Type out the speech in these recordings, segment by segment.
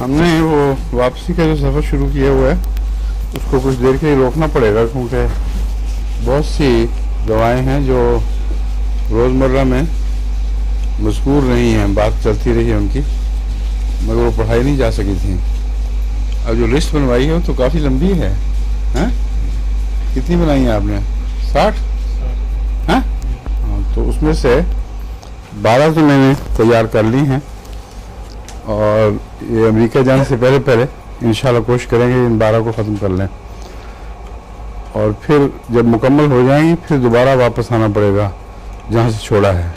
हमने वो वापसी का जो सफ़र शुरू किया हुआ है उसको कुछ देर के लिए रोकना पड़ेगा, क्योंकि बहुत सी दवाएं हैं जो रोज़मर्रा में मज़कूर नहीं हैं, बात चलती रही है उनकी, मगर वो पढ़ाई नहीं जा सकी थी। अब जो लिस्ट बनवाई है वो तो काफ़ी लंबी है। हैं? कितनी बनाई है आपने? 60? हैं? हाँ, तो उसमें से 12 तो मैंने तैयार कर ली हैं, और ये अमेरिका जाने से पहले पहले इंशाल्लाह कोशिश करेंगे इन 12 को ख़त्म कर लें, और फिर जब मुकम्मल हो जाएंगी फिर दोबारा वापस आना पड़ेगा जहाँ से छोड़ा है।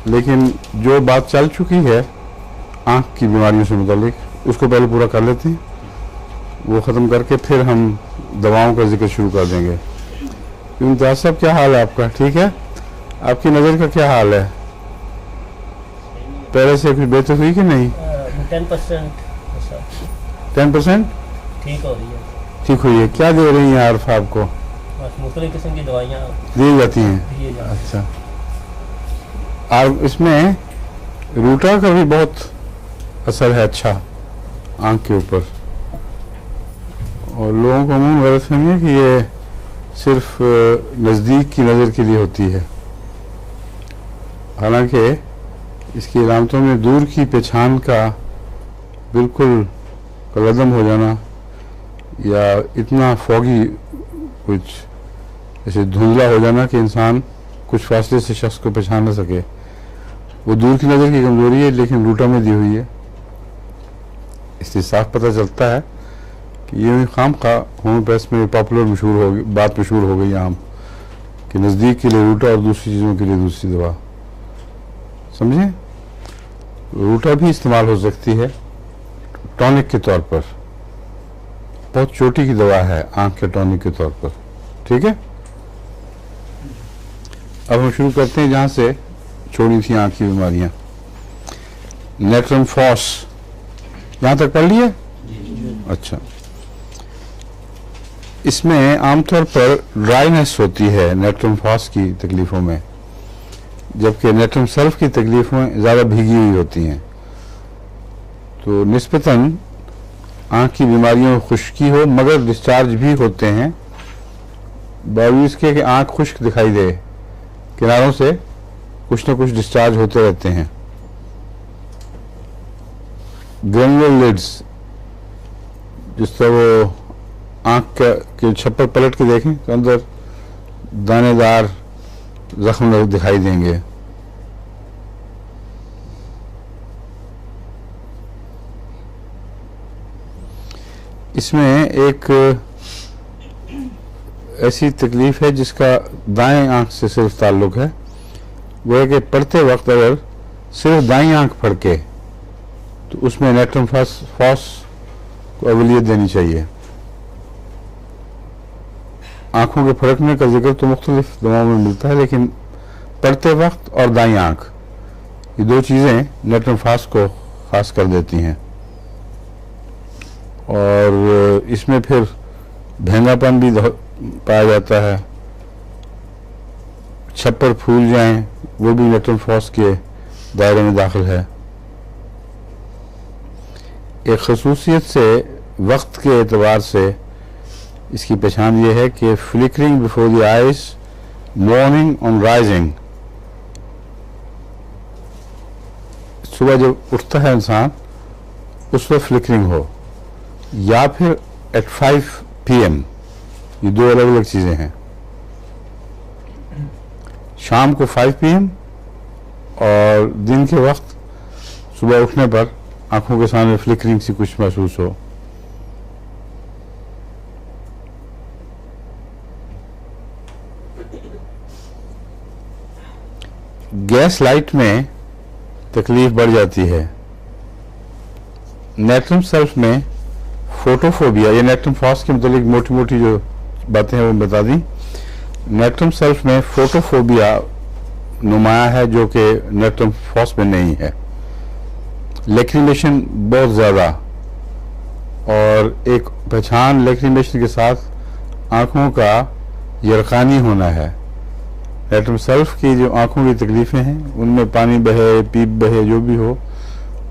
लेकिन जो बात चल चुकी है आँख की बीमारियों से मुतालिक उसको पहले पूरा कर लेते हैं, वो ख़त्म करके फिर हम दवाओं का जिक्र शुरू कर देंगे। इम्तियाज़ साहब, क्या हाल है आपका? ठीक है? आपकी नज़र का क्या हाल है? पहले से कुछ बेहतर हुई कि नहीं? 10% ठीक हो रही है। ठीक हुई है। क्या दे रही हैं आरफ आपको? मुख्तलिफ किस्म की दवाइयाँ दी जाती हैं। अच्छा, और इसमें रूटा का भी बहुत असर है अच्छा आँख के ऊपर, और लोगों को अमूमन गलतफहमी है कि ये सिर्फ नज़दीक की नज़र के लिए होती है, हालांकि इसकी अलामतों में दूर की पहचान का बिल्कुल कलअदम हो जाना, या इतना फॉगी कुछ जैसे धुंधला हो जाना कि इंसान कुछ फासले से शख्स को पहचान न सके, वो दूर की नज़र की कमज़ोरी है, लेकिन रूटा में दी हुई है। इससे साफ पता चलता है कि ये खाम खा होम्योपैथ में पॉपुलर मशहूर हो गई, बात मशहूर हो गई आम, कि नज़दीक के लिए रूटा और दूसरी चीज़ों के लिए दूसरी दवा। समझे? रूटा भी इस्तेमाल हो सकती है टॉनिक के तौर पर, बहुत चोटी की दवा है आँख के टॉनिक के तौर पर। ठीक है, अब हम शुरू करते हैं जहाँ से छोड़ी थी आँख की बीमारियाँ। नेट्रम फॉस यहाँ तक पढ़ लिए? अच्छा, इसमें आमतौर पर ड्राइनेस होती है नेट्रम फॉस की तकलीफ़ों में, जबकि नेट्रम सल्फ की तकलीफ़ें ज़्यादा भीगी हुई होती हैं। तो निस्बतन आँख की बीमारियों में खुश्की हो मगर डिस्चार्ज भी होते हैं, बावजूद इसके कि आँख खुश्क दिखाई दे, किनारों से कुछ न कुछ डिस्चार्ज होते रहते हैं। ग्रेनुलर लिड्स, जिस तरह वो आँख के छप्पर पलट के देखें तो अंदर दानेदार जख्म दिखाई देंगे। इसमें एक ऐसी तकलीफ है जिसका दाएं आंख से सिर्फ ताल्लुक है, वो है कि पढ़ते वक्त अगर सिर्फ दाएं आंख फड़के तो उसमें नेट्रम फॉस को अवलियत देनी चाहिए। आंखों के फड़कने का जिक्र तो मुख्तलिफ दवाओं में मिलता है, लेकिन पढ़ते वक्त और दाईं आंख, ये दो चीज़ें नेट्रम फॉस को खास कर देती हैं। और इसमें फिर भेंगापन भी पाया जाता है, छप्पर फूल जाएं, वो भी नेट्रम फॉस के दायरे में दाखिल है। एक खसूसियत से वक्त के एतबार से इसकी पहचान ये है कि flickering before the eyes, morning on rising, सुबह जब उठता है इंसान उस वक्त फ्लिकरिंग हो, या फिर एट 5 PM, ये दो अलग अलग चीज़ें हैं। शाम को 5 PM और दिन के वक्त सुबह उठने पर आंखों के सामने फ्लिकरिंग सी कुछ महसूस हो। गैस लाइट में तकलीफ बढ़ जाती है। नेट्रम सल्फ में फोटोफोबिया, ये नेट्रम फॉस के मतलब मोटी मोटी जो बातें हैं वो बता दी। नेट्रम सल्फ में फोटोफोबिया नुमाया है, जो कि नेट्रम फॉस में नहीं है। लेक्रीमेशन बहुत ज़्यादा, और एक पहचान लेक्रीमेशन के साथ आँखों का यरकानी होना है, नेट्रम सल्फ की जो आंखों की तकलीफें हैं, उनमें पानी बहे, पीप बहे, जो भी हो,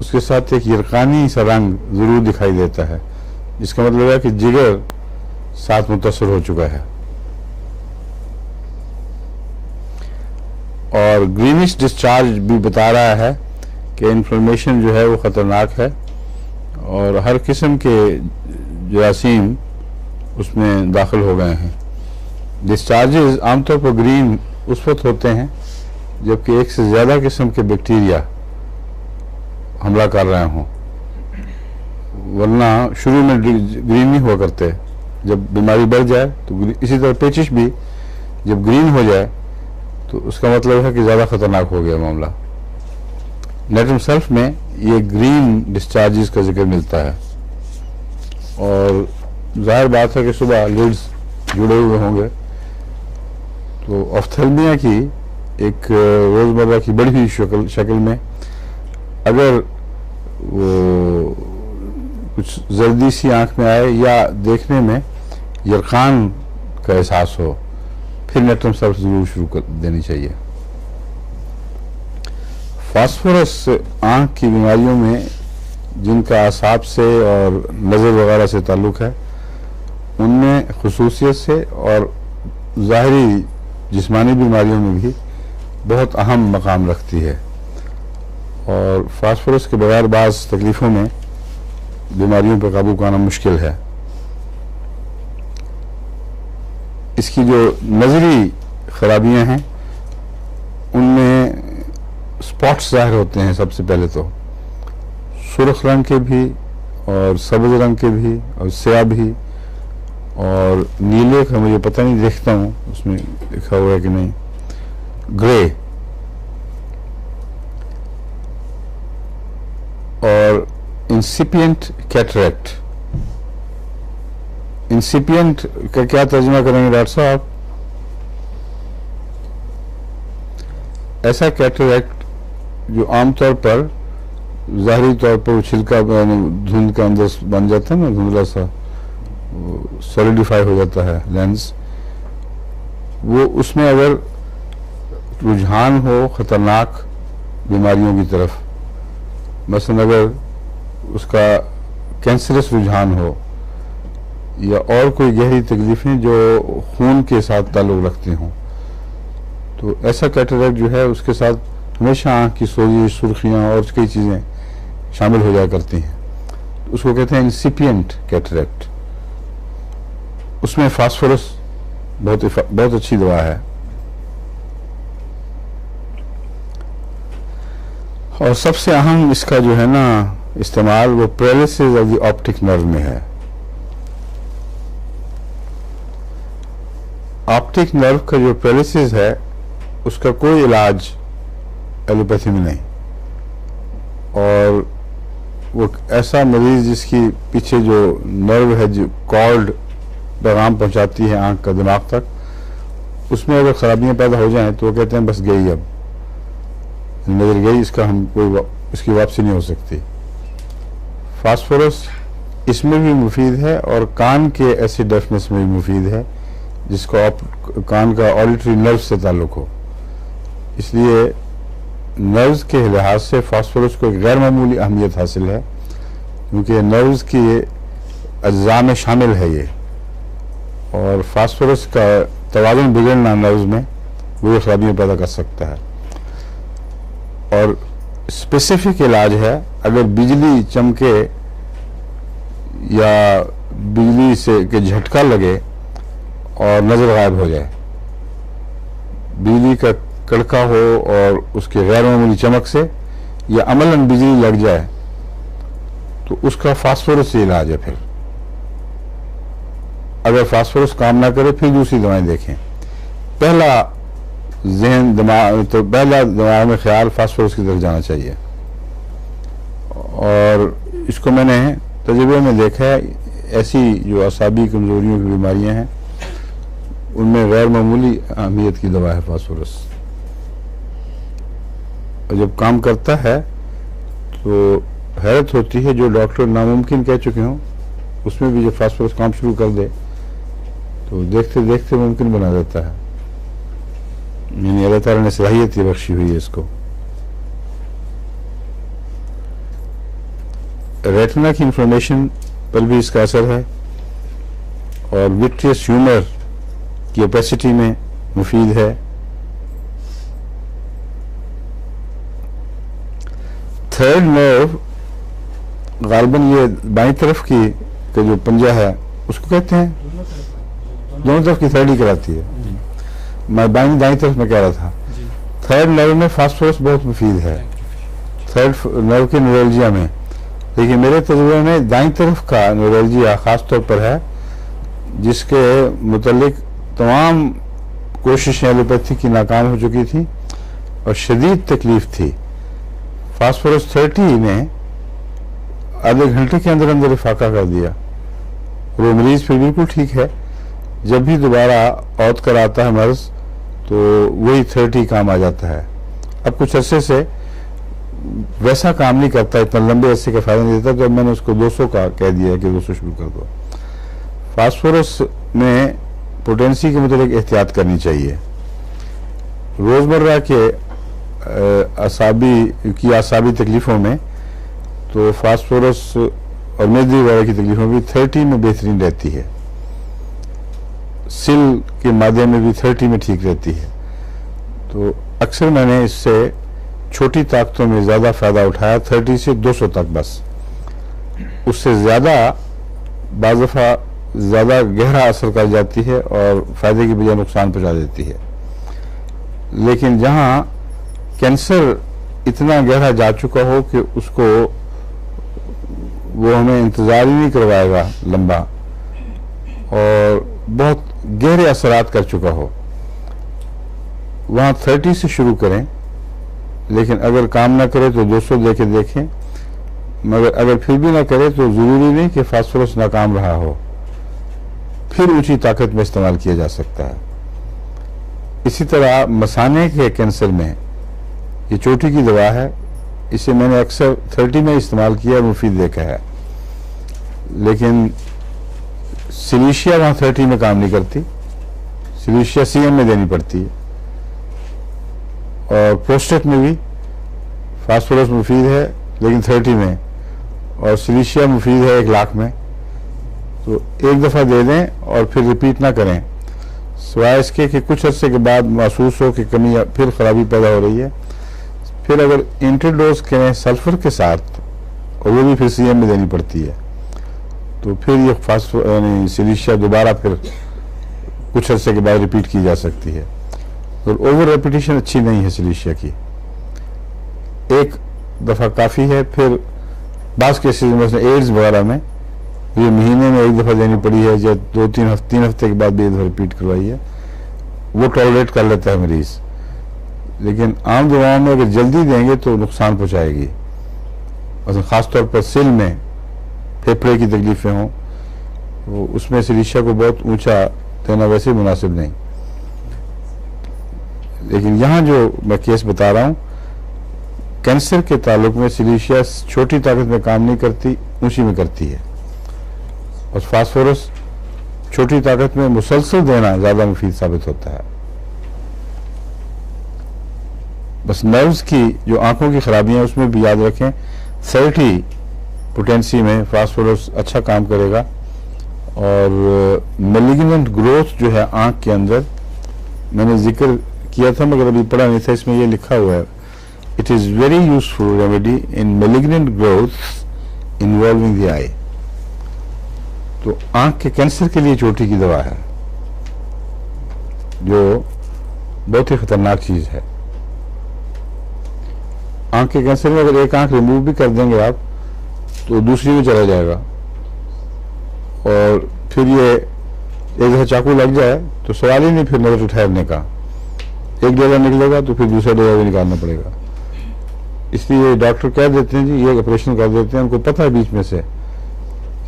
उसके साथ एक यरकानी सा रंग ज़रूर दिखाई देता है, जिसका मतलब है कि जिगर साथ मुतासर हो चुका है। और ग्रीनिश डिस्चार्ज भी बता रहा है कि इन्फ्लेमेशन जो है वो ख़तरनाक है और हर किस्म के जरासीम उसमें दाखिल हो गए हैं। डिस्चार्जेस आमतौर पर ग्रीन उस वक्त होते हैं जबकि एक से ज़्यादा किस्म के बैक्टीरिया हमला कर रहे हों, वरना शुरू में ग्रीन नहीं हुआ करते। जब बीमारी बढ़ जाए तो इसी तरह पेचिश भी जब ग्रीन हो जाए तो उसका मतलब है कि ज़्यादा ख़तरनाक हो गया मामला। नेट्रम सल्फ में ये ग्रीन डिस्चार्जेस का जिक्र मिलता है और जाहिर बात है कि सुबह लिड्स जुड़े हुए होंगे, तो ऑफ्थेल्मिया की एक रोज़मर्रा की बड़ी हुई शक्ल में अगर वो कुछ जर्दी सी आंख में आए या देखने में यरखान का एहसास हो, फिर नेट्रम सल्फ ज़रूर शुरू कर देनी चाहिए। फास्फोरस आंख की बीमारियों में जिनका असाब से और नज़र वगैरह से ताल्लुक़ है, उनमें खुसूसियत से और ज़ाहरी जिस्मानी बीमारियों में भी बहुत अहम मकाम रखती है। और फास्फोरस के बगैर बाज़ तकलीफ़ों में बीमारियों पर काबू पाना मुश्किल है। इसकी जो नज़री खराबियां हैं उनमें स्पॉट्स ज़ाहिर होते हैं। सबसे पहले तो सुर्ख रंग के भी और सब्ज़ रंग के भी और स्याह भी और नीले का मुझे पता नहीं, देखता हूँ उसमें लिखा हुआ है कि नहीं, ग्रे और इंसिपिएंट कैटरेक्ट। इंसिपिएंट का क्या तर्जुमा करेंगे डॉक्टर साहब? ऐसा कैटरेक्ट जो आमतौर पर ज़ाहरी तौर पर छिलका धुंध के अंदर बन जाता है ना, धुंधला सा सॉलिडिफाई हो जाता है लेंस, वो उसमें अगर रुझान हो ख़तरनाक बीमारियों की तरफ, मसलन अगर उसका कैंसरस रुझान हो या और कोई गहरी तकलीफ़ें जो खून के साथ ताल्लुक़ रखती हों, तो ऐसा कैटरेक्ट जो है उसके साथ हमेशा आँख की सोजिश, सुर्खियाँ और कई चीज़ें शामिल हो जाया करती हैं। उसको कहते हैं इंसिपिएंट कैटरेक्ट। उसमें फास्फोरस बहुत अच्छी दवा है। और सबसे अहम इसका जो है ना इस्तेमाल, वो paralysis of the optic nerve में है। ऑप्टिक नर्व का जो पैरालिसिस है उसका कोई इलाज एलोपैथी में नहीं, और वो ऐसा मरीज जिसकी पीछे जो नर्व है, जो कॉर्ड पैगाम पहुंचाती है आंख का दिमाग तक, उसमें अगर खराबियां पैदा हो जाएं तो वो कहते हैं बस गई, अब नजर गई, इसका हम इसकी वापसी नहीं हो सकती। फास्फोरस इसमें भी मुफीद है और कान के एसिड डेफनेस में भी मुफीद है, जिसको कान का ऑडिटरी नर्व से ताल्लुक हो। इसलिए नर्व्स के लिहाज से फास्फोरस को एक गैर मामूली अहमियत हासिल है, क्योंकि नर्व्स की अज्जा में शामिल है ये, और फास्फोरस का तवाज़ुन बिगड़ना नर्व्स में वो खराबियाँ पैदा कर सकता है। और स्पेसिफिक इलाज है, अगर बिजली चमके या बिजली से के झटका लगे और नज़र गायब हो जाए, बिजली का कड़का हो और उसके गैर मामूली चमक से या अमलन बिजली लग जाए, तो उसका फास्फोरस से इलाज है। फिर अगर फास्फोरस काम ना करे फिर दूसरी दवाएं देखें। पहला जहन दिमाग तो पहला दिमाग में ख्याल फास्फोरस की तरफ जाना चाहिए। और इसको मैंने तजुर्बे में देखा है, ऐसी जो असाबी कमजोरियों की बीमारियां हैं उनमें गैर मामूली अहमियत की दवा है फास्फोरस। और जब काम करता है तो हैरत होती है, जो डॉक्टर नामुमकिन कह चुके हों उसमें भी जब फास्फोरस काम शुरू कर दे तो देखते देखते मुमकिन बना देता है। यानी अल्लाह ताला ने सलाहियत ये बख्शी हुई है इसको। रेटिना की इंफॉर्मेशन पर भी इसका असर है और विट्रियस ह्यूमर की ओपेसिटी में मुफीद है। थर्ड नर्व गालबन ये बाईं तरफ की का जो पंजा है उसको कहते हैं, दोनों तरफ की थर्ड ही कराती है। मैं दाईं तरफ में कह रहा था। थर्ड नर्व में फास्फोरस बहुत मुफीद है, थर्ड नर्व के न्यूरोलजिया में। लेकिन मेरे तजुर्बे में दाईं तरफ का न्यूरोलजिया खास तौर पर है, जिसके मुतल्लिक तमाम कोशिशें एलोपैथी की नाकाम हो चुकी थी और शदीद तकलीफ थी। फास्फोरस 30 ने आधे घंटे के अंदर अंदर इफाका कर दिया। वो मरीज फिर बिल्कुल ठीक है। जब भी दोबारा औत कर आता है मर्ज तो वही 30 काम आ जाता है। अब कुछ अरसे से वैसा काम नहीं करता, इतना लंबे अरसे का फायदा नहीं देता, तो अब मैंने उसको 200 का कह दिया कि 200 शुरू कर दो। फास्फोरस में पोटेंसी के मतलब एहतियात करनी चाहिए। रोजमर्रा के आसाबी तकलीफों में तो फास्फोरस और मेदे वगैरह की तकलीफों में भी 30 में बेहतरीन रहती है। सिल के मादे में भी 30 में ठीक रहती है। तो अक्सर मैंने इससे छोटी ताकतों में ज़्यादा फ़ायदा उठाया, 30 से 200 तक बस। उससे ज़्यादा बाज़ दफ़ा ज़्यादा गहरा असर कर जाती है और फ़ायदे की बजाय नुकसान पहुँचा देती है। लेकिन जहाँ कैंसर इतना गहरा जा चुका हो कि उसको वो हमें इंतज़ार ही नहीं करवाएगा लंबा और बहुत गहरे असरात कर चुका हो, वहाँ 30 से शुरू करें। लेकिन अगर काम ना करे तो 200 दे के देखें, मगर अगर फिर भी ना करे तो ज़रूरी नहीं कि फास्फोरस नाकाम रहा हो, फिर ऊंची ताकत में इस्तेमाल किया जा सकता है। इसी तरह मसाने के कैंसर में ये चोटी की दवा है, इसे मैंने अक्सर 30 में इस्तेमाल किया और मुफीद देखा है। लेकिन सिलीशिया वहाँ 30 में काम नहीं करती, सिलीशिया CM में देनी पड़ती है। और प्रोस्टेट में भी फास्फोरस मुफीद है लेकिन 30 में, और सिलीशिया मुफीद है 1 लाख में। तो एक दफ़ा दे दें और फिर रिपीट ना करें, सिवाय इसके कि कुछ अर्से के बाद महसूस हो कि कमी फिर खराबी पैदा हो रही है। फिर अगर इंटरडोज करें सल्फर के साथ और वो भी फिर CM में देनी पड़ती है, तो फिर ये यानी सिलीशिया दोबारा फिर कुछ अर्से के बाद रिपीट की जा सकती है। तो ओवर रेपिटेशन अच्छी नहीं है सिलीशिया की, एक दफ़ा काफ़ी है। फिर बाज़ केसेस में एड्स वगैरह में ये महीने में 1 दफ़ा देनी पड़ी है, या 3 हफ्ते के बाद भी 1 दफ़ा रिपीट करवाई है, वो टॉलरेट कर लेता है मरीज़। लेकिन आम दवाओं में अगर जल्दी देंगे तो नुकसान पहुँचाएगी। और ख़ास तौर पर सिल में फेफड़े की तकलीफ़ें हों, वो उसमें सिलीशिया को बहुत ऊंचा देना वैसे मुनासिब नहीं। लेकिन यहाँ जो मैं केस बता रहा हूँ, कैंसर के ताल्लुक में सिलीशिया छोटी ताकत में काम नहीं करती, ऊंची में करती है। और फास्फोरस छोटी ताकत में मुसलसल देना ज़्यादा मुफीद साबित होता है। बस नर्व्स की जो आंखों की खराबियां हैं उसमें भी याद रखें, 30 पोटेंसी में फास्फोरस अच्छा काम करेगा। और मेलिग्नेंट ग्रोथ जो है आंख के अंदर, मैंने जिक्र किया था मगर अभी पढ़ा नहीं था, इसमें ये लिखा हुआ है, it is very useful remedy in malignant growth involving the eye. तो आंख के कैंसर के लिए चोटी की दवा है, जो बहुत ही खतरनाक चीज़ है। आंख के कैंसर में अगर एक आंख रिमूव भी कर देंगे आप तो दूसरी में चला जाएगा, और फिर ये एक दफ़ा चाकू लग जाए तो सवाल ही नहीं फिर नजर ठहरने का। एक डेरा निकलेगा तो फिर दूसरा डेरा भी निकालना पड़ेगा। इसलिए डॉक्टर कह देते हैं जी ये ऑपरेशन कर देते हैं, उनको पता है बीच में से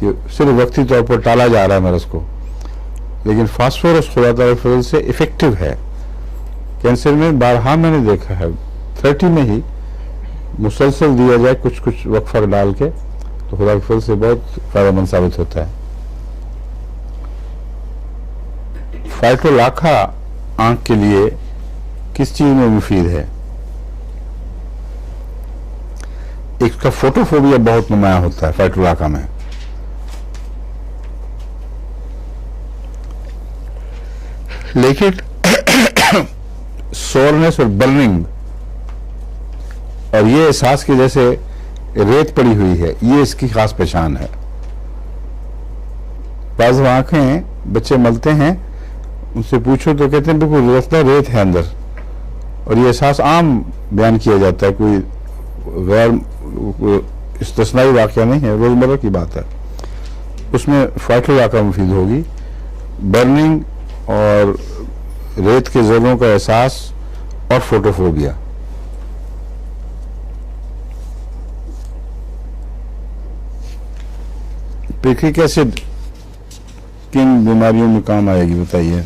कि सिर्फ वक्ती तौर पर टाला जा रहा है मरज को। लेकिन फास्फोरस खुदा ताला के फजल से इफेक्टिव है कैंसर में। बारहा मैंने देखा है 30 में ही मुसलसल दिया जाए कुछ कुछ वक्फा डाल के, तो खुदा के फजल से बहुत फायदेमंद साबित होता है। फाइटोलाखा आंख के लिए किस चीज में मुफीद है? एक का फोटोफोबिया बहुत नुमाया होता है फाइटुलाका में। लेकिन सोरनेस और बर्निंग और ये एहसास की जैसे रेत पड़ी हुई है, ये इसकी खास पहचान है। बाज़ आंखें बच्चे मलते हैं, उनसे पूछो तो कहते हैं बिल्कुल लगता है रेत है अंदर, और ये एहसास आम बयान किया जाता है, कोई गैर इस्तिस्नाई वाक़या नहीं है, रोज़मर्रा की बात है। उसमें फाइटुलाका मुफीद होगी। बर्निंग और रेत के ज़र्रों का एहसास और फोटोफोबिया। पिक्रिक एसिड किन बीमारियों में काम आएगी बताइए?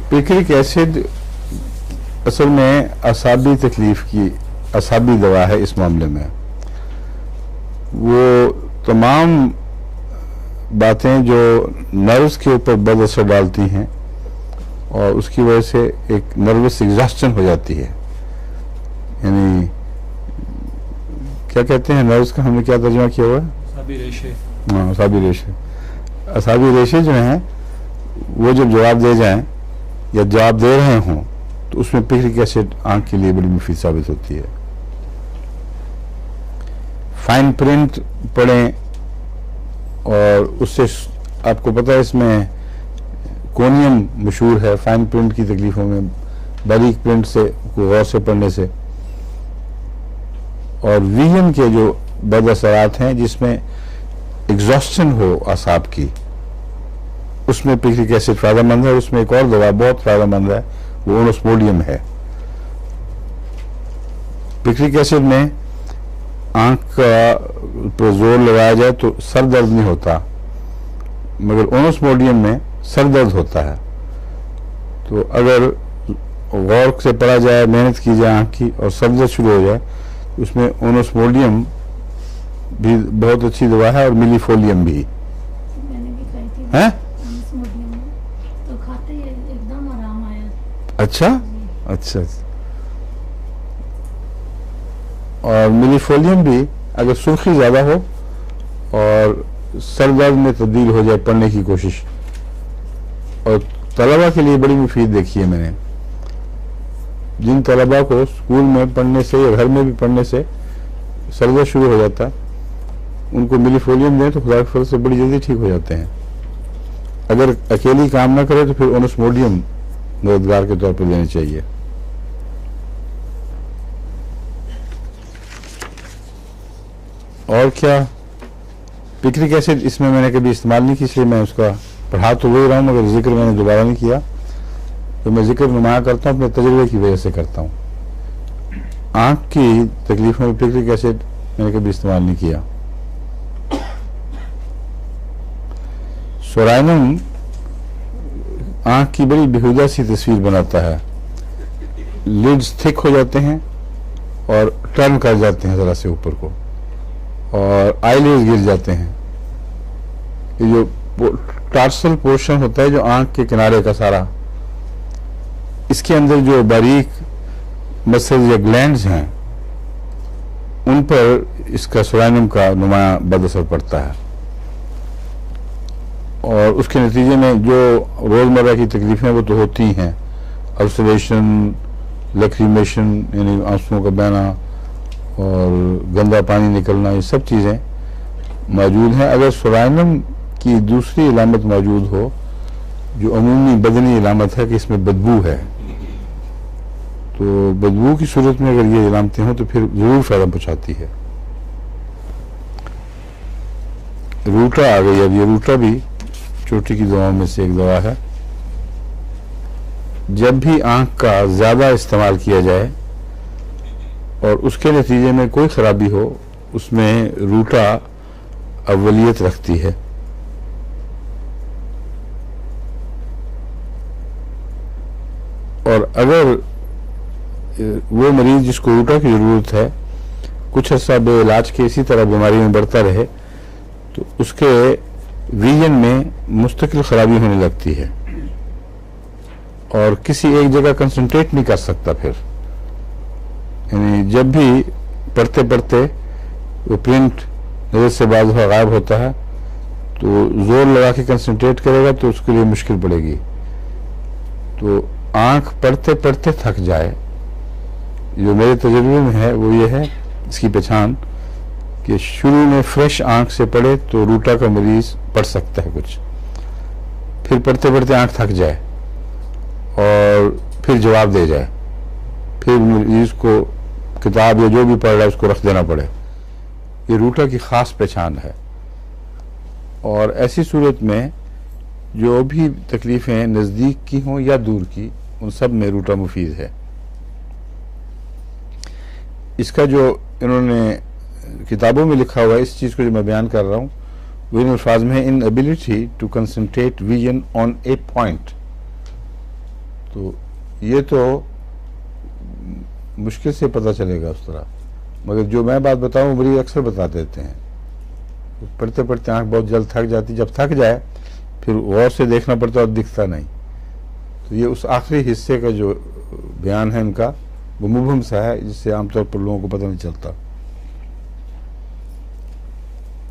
पिक्रिक एसिड असल में असाबी तकलीफ की असाबी दवा है। इस मामले में वो तमाम बातें जो नर्व्स के ऊपर बद असर डालती हैं और उसकी वजह से एक नर्वस एग्जॉस्टन हो जाती है। यानी क्या कहते हैं नर्व्स का, हमने क्या तर्जुमा किया हुआ है? असाबी रेशे। हाँ, असाबी रेशे। असाबी रेशे जो हैं वो जब जवाब दे जाएं या जवाब दे रहे हों तो उसमें पिक्रिक एसिड आंख के लिए बड़ी मुफीद साबित होती है। फाइन प्रिंट पढ़ें और उससे आपको पता है इसमें कोनियम मशहूर है फाइन प्रिंट की तकलीफों में, बारीक प्रिंट से गौर से पढ़ने से। और विजन के जो बद असरात हैं जिसमें एग्जॉस्शन हो आसाब की, उसमें पिक्रिक एसिड फायदेमंद है। उसमें एक और दवा बहुत फायदेमंद है, वो ओनोस्मोडियम है। पिक्रिक एसिड में आंख का पर जोर लगाया जाए तो सर दर्द नहीं होता, मगर ओनोस्मोडियम में सर दर्द होता है। तो अगर गौर से पढ़ा जाए, मेहनत की जाए आंख की और सर दर्द शुरू हो जाए, उसमें ओनोस्मोडियम भी बहुत अच्छी दवा है और मिलीफोलियम भी। मैंने भी खाई थी हैं? ओनोस्मोडियम में, तो खाते ही एकदम आराम आया। अच्छा अच्छा। और मिलीफोलियम भी अगर सुर्खी ज्यादा हो और सर दर्द में तब्दील हो जाए पढ़ने की कोशिश, और तलबा के लिए बड़ी मुफीद देखी है मैंने। जिन तलबा को स्कूल में पढ़ने से या घर में भी पढ़ने से सर दर्द शुरू हो जाता है, उनको मिलीफोलियम दें तो खुदा के फजल से बड़ी जल्दी ठीक हो जाते हैं। अगर अकेली काम ना करे तो फिर ओनोस्मोडियम मददगार के तौर पर लेनी चाहिए। और क्या? पिक्रिक एसिड इसमें मैंने कभी इस्तेमाल नहीं की, इसलिए मैं उसका पढ़ा तो वही रहा हूँ, मगर जिक्र मैंने दोबारा नहीं किया। तो मैं जिक्र नुमाया करता हूँ, अपने तजुर्बे की वजह से करता हूँ। आंख की तकलीफों में पिक्रिक एसिड मैंने कभी इस्तेमाल नहीं किया। सोराइनम आंख की बड़ी बेहुदा सी तस्वीर बनाता है। लिड्स थिक हो जाते हैं और टर्न कर जाते हैं जरा से ऊपर को, और आईलिड्स गिर जाते हैं। ये जो टार्सल पोर्शन होता है जो आंख के किनारे का सारा, इसके अंदर जो बारीक मसल्स या ग्लैंड्स हैं उन पर इसका सोराइनम का नुमाया बद असर पड़ता है, और उसके नतीजे में जो रोजमर्रा की तकलीफें वो तो होती हैं, अल्सरेशन, लक्रीमेशन यानी आंसुओं का बहना और गंदा पानी निकलना, ये सब चीज़ें मौजूद हैं। अगर सोराइनम की दूसरी इलामत मौजूद हो जो अमूमी बदनी इलामत है कि इसमें बदबू है, तो बदबू की सूरत में अगर ये इलामतें हों तो फिर ज़रूर फ़ायदा पहुँचाती है। रूटा आ गई। अब ये रूटा भी चोटी की दवाओं में से एक दवा है। जब भी आंख का ज़्यादा इस्तेमाल किया जाए और उसके नतीजे में कोई खराबी हो, उसमें रूटा अव्वलियत रखती है। और अगर वो मरीज जिसको रूटा की ज़रूरत है कुछ अर्सा बेइलाज के इसी तरह बीमारी में बढ़ता रहे तो उसके विजन में मुस्तकिल खराबी होने लगती है और किसी एक जगह कंसंट्रेट नहीं कर सकता। फिर यानी जब भी पढ़ते पढ़ते वो प्रिंट नज़र से बाज़ दफ़ा गायब होता है तो जोर लगा के कंसंट्रेट करेगा तो उसके लिए मुश्किल पड़ेगी। तो आंख पढ़ते पढ़ते थक जाए, जो मेरे तजुर्बे में है वो ये है इसकी पहचान कि शुरू में फ्रेश आंख से पढ़े तो रूटा का मरीज पढ़ सकता है कुछ, फिर पढ़ते पढ़ते आंख थक जाए और फिर जवाब दे जाए, फिर मरीज को किताब या जो भी पढ़ रहा है उसको रख देना पड़े। ये रूटा की ख़ास पहचान है। और ऐसी सूरत में जो भी तकलीफ़ें नज़दीक की हों या दूर की, उन सब में रूटा मुफीद है। इसका जो इन्होंने किताबों में लिखा हुआ है, इस चीज़ को जो मैं बयान कर रहा हूँ वो इन अल्फाज में है, inability to concentrate vision on a point. तो ये तो मुश्किल से पता चलेगा उस तरह, मगर जो मैं बात बताऊँ मरीज अक्सर बता देते हैं। पढ़ते पढ़ते आँख बहुत जल्द थक जाती, जब थक जाए फिर गौर से देखना पड़ता और दिखता नहीं। तो ये उस आखिरी हिस्से का जो बयान है इनका वो मुबहम सा है, जिससे आमतौर पर लोगों को पता नहीं चलता।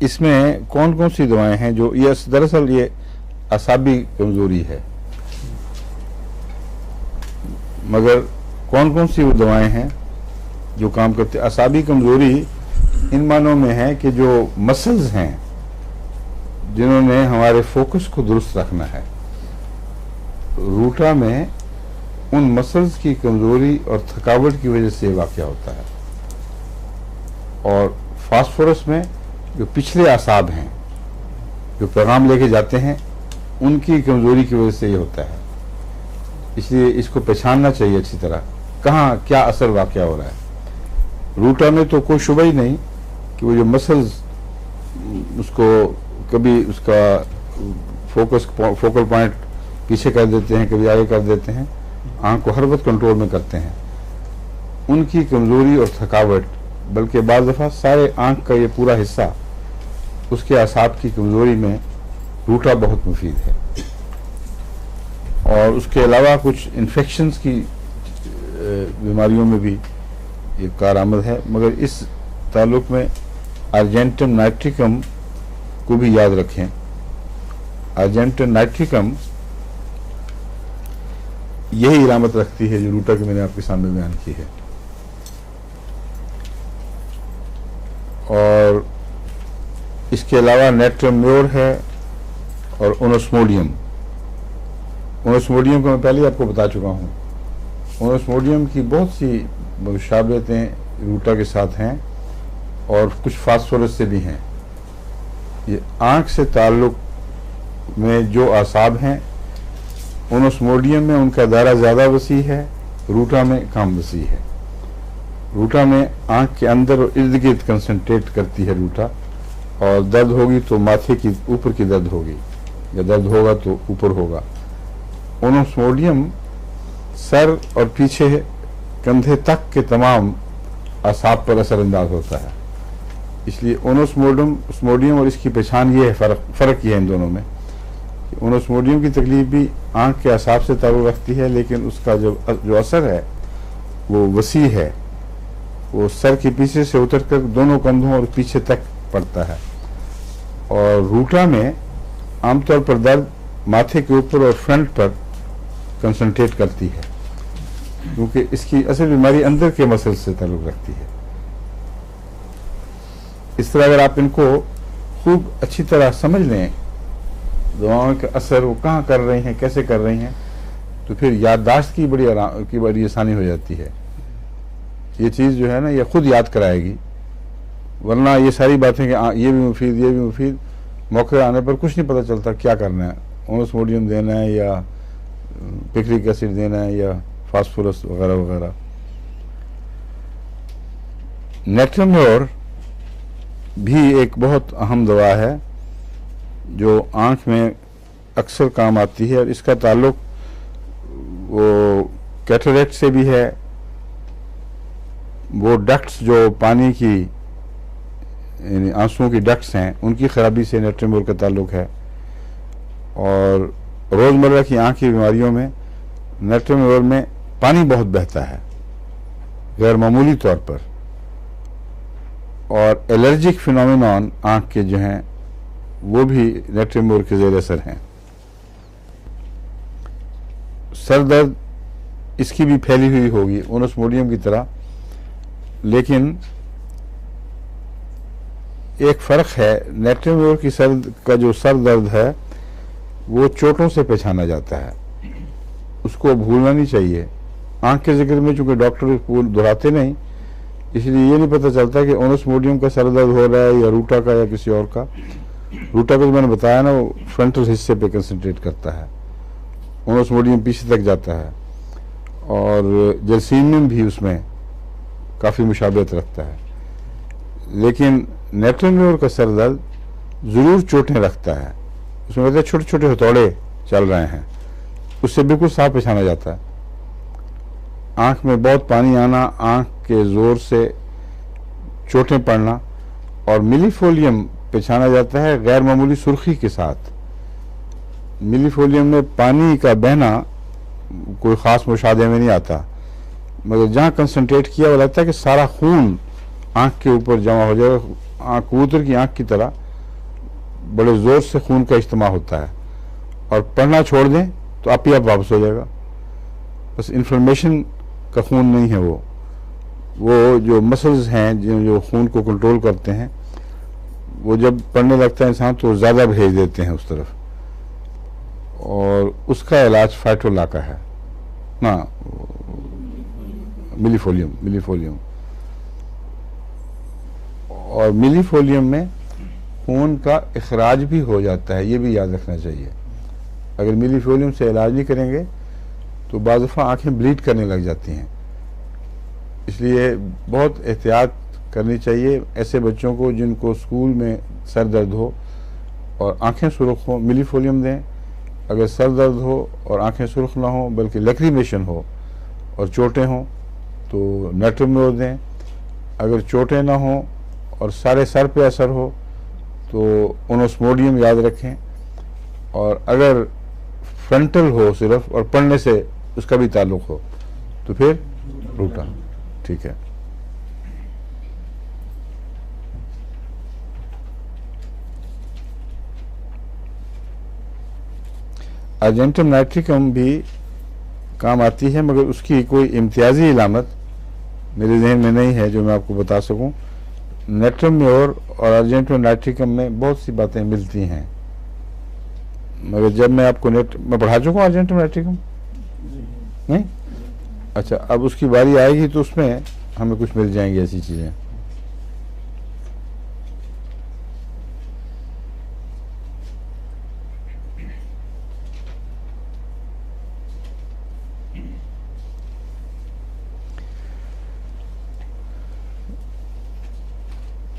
इसमें कौन कौन सी दवाएं हैं जो ये दरअसल ये असाबी कमजोरी है, मगर कौन कौन सी वो दवाएं हैं जो काम करते। असाबी कमजोरी इन मानों में है कि जो मसल्स हैं जिन्होंने हमारे फोकस को दुरुस्त रखना है, रूटा में उन मसल्स की कमजोरी और थकावट की वजह से वाक़या होता है। और फास्फोरस में जो पिछले आसाब हैं जो पैगाम लेके जाते हैं, उनकी कमजोरी की वजह से ये होता है। इसलिए इसको पहचानना चाहिए अच्छी तरह, कहाँ क्या असर वाक़या हो रहा है। रूटा में तो कोई शुबा ही नहीं कि वो जो मसल्स उसको कभी उसका फोकल पॉइंट पीछे कर देते हैं, कभी आगे कर देते हैं, आंख को हर वक्त कंट्रोल में करते हैं। उनकी कमजोरी और थकावट, बल्कि बाज़ दफ़ा सारे आंख का ये पूरा हिस्सा, उसके आसाब की कमजोरी में रूटा बहुत मुफीद है। और उसके अलावा कुछ इन्फेक्शंस की बीमारियों में भी ये कारआमद है। मगर इस ताल्लुक में अर्जेंटम नाइट्रिकम को भी याद रखें। अर्जेंटम नाइट्रिकम यही इलामत रखती है जो रूटा की मैंने आपके सामने बयान की है। और इसके अलावा नेट्रम्योर है और ओनोस्मोडियम। ओनोस्मोडियम को मैं पहले आपको बता चुका हूँ। ओनोस्मोडियम की बहुत सी मुशाबहतें रूटा के साथ हैं और कुछ फास्फोरस से भी हैं। ये आँख से ताल्लुक में जो आसाब हैं, ओनोस्मोडियम में उनका दायरा ज़्यादा वसी है, रूटा में कम वसी है। रूटा में आँख के अंदर और इर्द गिर्द कंसंट्रेट करती है रूटा, और दर्द होगी तो माथे की ऊपर की दर्द होगी, या दर्द होगा तो ऊपर होगा। ओनोस्मोडियम सर और पीछे कंधे तक के तमाम आसाब पर असरअंदाज होता है। इसलिए ओनोस्मोडियम और इसकी पहचान ये है, फ़र्क ये है इन दोनों में। ओनोस्मोडियम की तकलीफ भी आँख के आसाब से ताल्लुक़ रखती है, लेकिन उसका जो असर है वो वसी है, वो सर के पीछे से उतर कर दोनों कंधों और पीछे तक पड़ता है। और रूटा में आमतौर पर दर्द माथे के ऊपर और फ्रंट पर कंसंट्रेट करती है, क्योंकि इसकी असल बीमारी अंदर के मसल से ताल्लुक़ रखती है। इस तरह अगर आप इनको खूब अच्छी तरह समझ लें, दवाओं का असर वो कहाँ कर रही हैं, कैसे कर रही हैं, तो फिर याददाश्त की बड़ी आसानी हो जाती है। ये चीज़ जो है ना, ये खुद याद कराएगी। वरना ये सारी बातें कि ये भी मुफीद, ये भी मुफीद, मौके आने पर कुछ नहीं पता चलता क्या करना है। ओनोस्मोडियम देना है या पिक्रिक एसिड देना है या फास्फोरस वगैरह वगैरह। नेट्रम्योर भी एक बहुत अहम दवा है जो आँख में अक्सर काम आती है, और इसका ताल्लुक वो कैटरेक्ट से भी है। वो डक्ट्स जो पानी की यानी आंसुओं की डक्ट्स हैं उनकी खराबी से नेट्रम का ताल्लुक है। और रोज़मर्रा की आँख की बीमारियों में नेट्रम में पानी बहुत बहता है गैर मामूली तौर पर, और एलर्जिक फिनोमिनॉन आँख के जो हैं वो भी नेट्रम के ज़ेर असर हैं। सर दर्द इसकी भी फैली हुई होगी ओनोस्मोडियम की तरह, लेकिन एक फ़र्क है, नेट्रम की जो सर दर्द है वो चोटों से पहचाना जाता है, उसको भूलना नहीं चाहिए। आँख के जिक्र में चूंकि डॉक्टर दोहराते नहीं, इसलिए ये नहीं पता चलता कि ओनोस्मोडियम का सर दर्द हो रहा है या रूटा का या किसी और का। रूटा का जो मैंने बताया ना, वो फ्रंटल हिस्से पे कंसंट्रेट करता है, ओनोस्मोडियम पीछे तक जाता है, और जर्सीनियम भी उसमें काफ़ी मुशाबहत रखता है। लेकिन नेट्रम का सर दर्द ज़रूर चोटें रखता है, उसमें कहते हैं छोटे छोटे हथौड़े चल रहे हैं, उससे बिल्कुल साफ पहचाना जाता है। आँख में बहुत पानी आना, आँख के ज़ोर से चोटें पड़ना, और मिलीफोलियम पहचाना जाता है गैर मामूली सुर्खी के साथ। मिलीफोलियम में पानी का बहना कोई ख़ास मुशादे में नहीं आता, मगर जहाँ कंसंट्रेट किया वो लगता है कि सारा खून आँख के ऊपर जमा हो जाएगा, आँख कबूतर की आँख की तरह बड़े ज़ोर से खून का इज्तिमा होता है, और पढ़ना छोड़ दें तो आप ही आप वापस हो जाएगा। बस इन्फ्लेमेशन का खून नहीं है, वो जो मसल्स हैं जो खून को कंट्रोल करते हैं, वो जब पढ़ने लगता है इंसान तो ज़्यादा भेज देते हैं उस तरफ, और उसका इलाज फाइटोलाका है ना, मिलीफोलियम। और मिलीफोलियम में खून का इखराज भी हो जाता है, ये भी याद रखना चाहिए। अगर मिलीफोलियम से इलाज नहीं करेंगे तो बाज़ दफ़ा आँखें ब्लीड करने लग जाती हैं, इसलिए बहुत एहतियात करनी चाहिए ऐसे बच्चों को जिनको स्कूल में सर दर्द हो और आँखें सुर्ख हो, मिलीफोलियम दें। अगर सर दर्द हो और आँखें सुर्ख ना हो बल्कि लैक्रिमेशन हो और चोटें हों तो नेट्रम दें। अगर चोटें ना हों और सारे सर पे असर हो तो ओनोस्मोडियम याद रखें, और अगर फ्रंटल हो सिर्फ और पढ़ने से उसका भी ताल्लुक हो तो फिर रूटा। ठीक है। अर्जेंटम नाइट्रिकम भी काम आती है, मगर उसकी कोई इम्तियाजी इलामत मेरे जहन में नहीं है जो मैं आपको बता सकूं। नेट्रम और अर्जेंटम नाइट्रिकम में बहुत सी बातें मिलती हैं, मगर जब मैं आपको मैं पढ़ा चुका हूँ अर्जेंटम नाइट्रिकम नहीं। अच्छा, अब उसकी बारी आएगी तो उसमें हमें कुछ मिल जाएंगी ऐसी चीज़ें।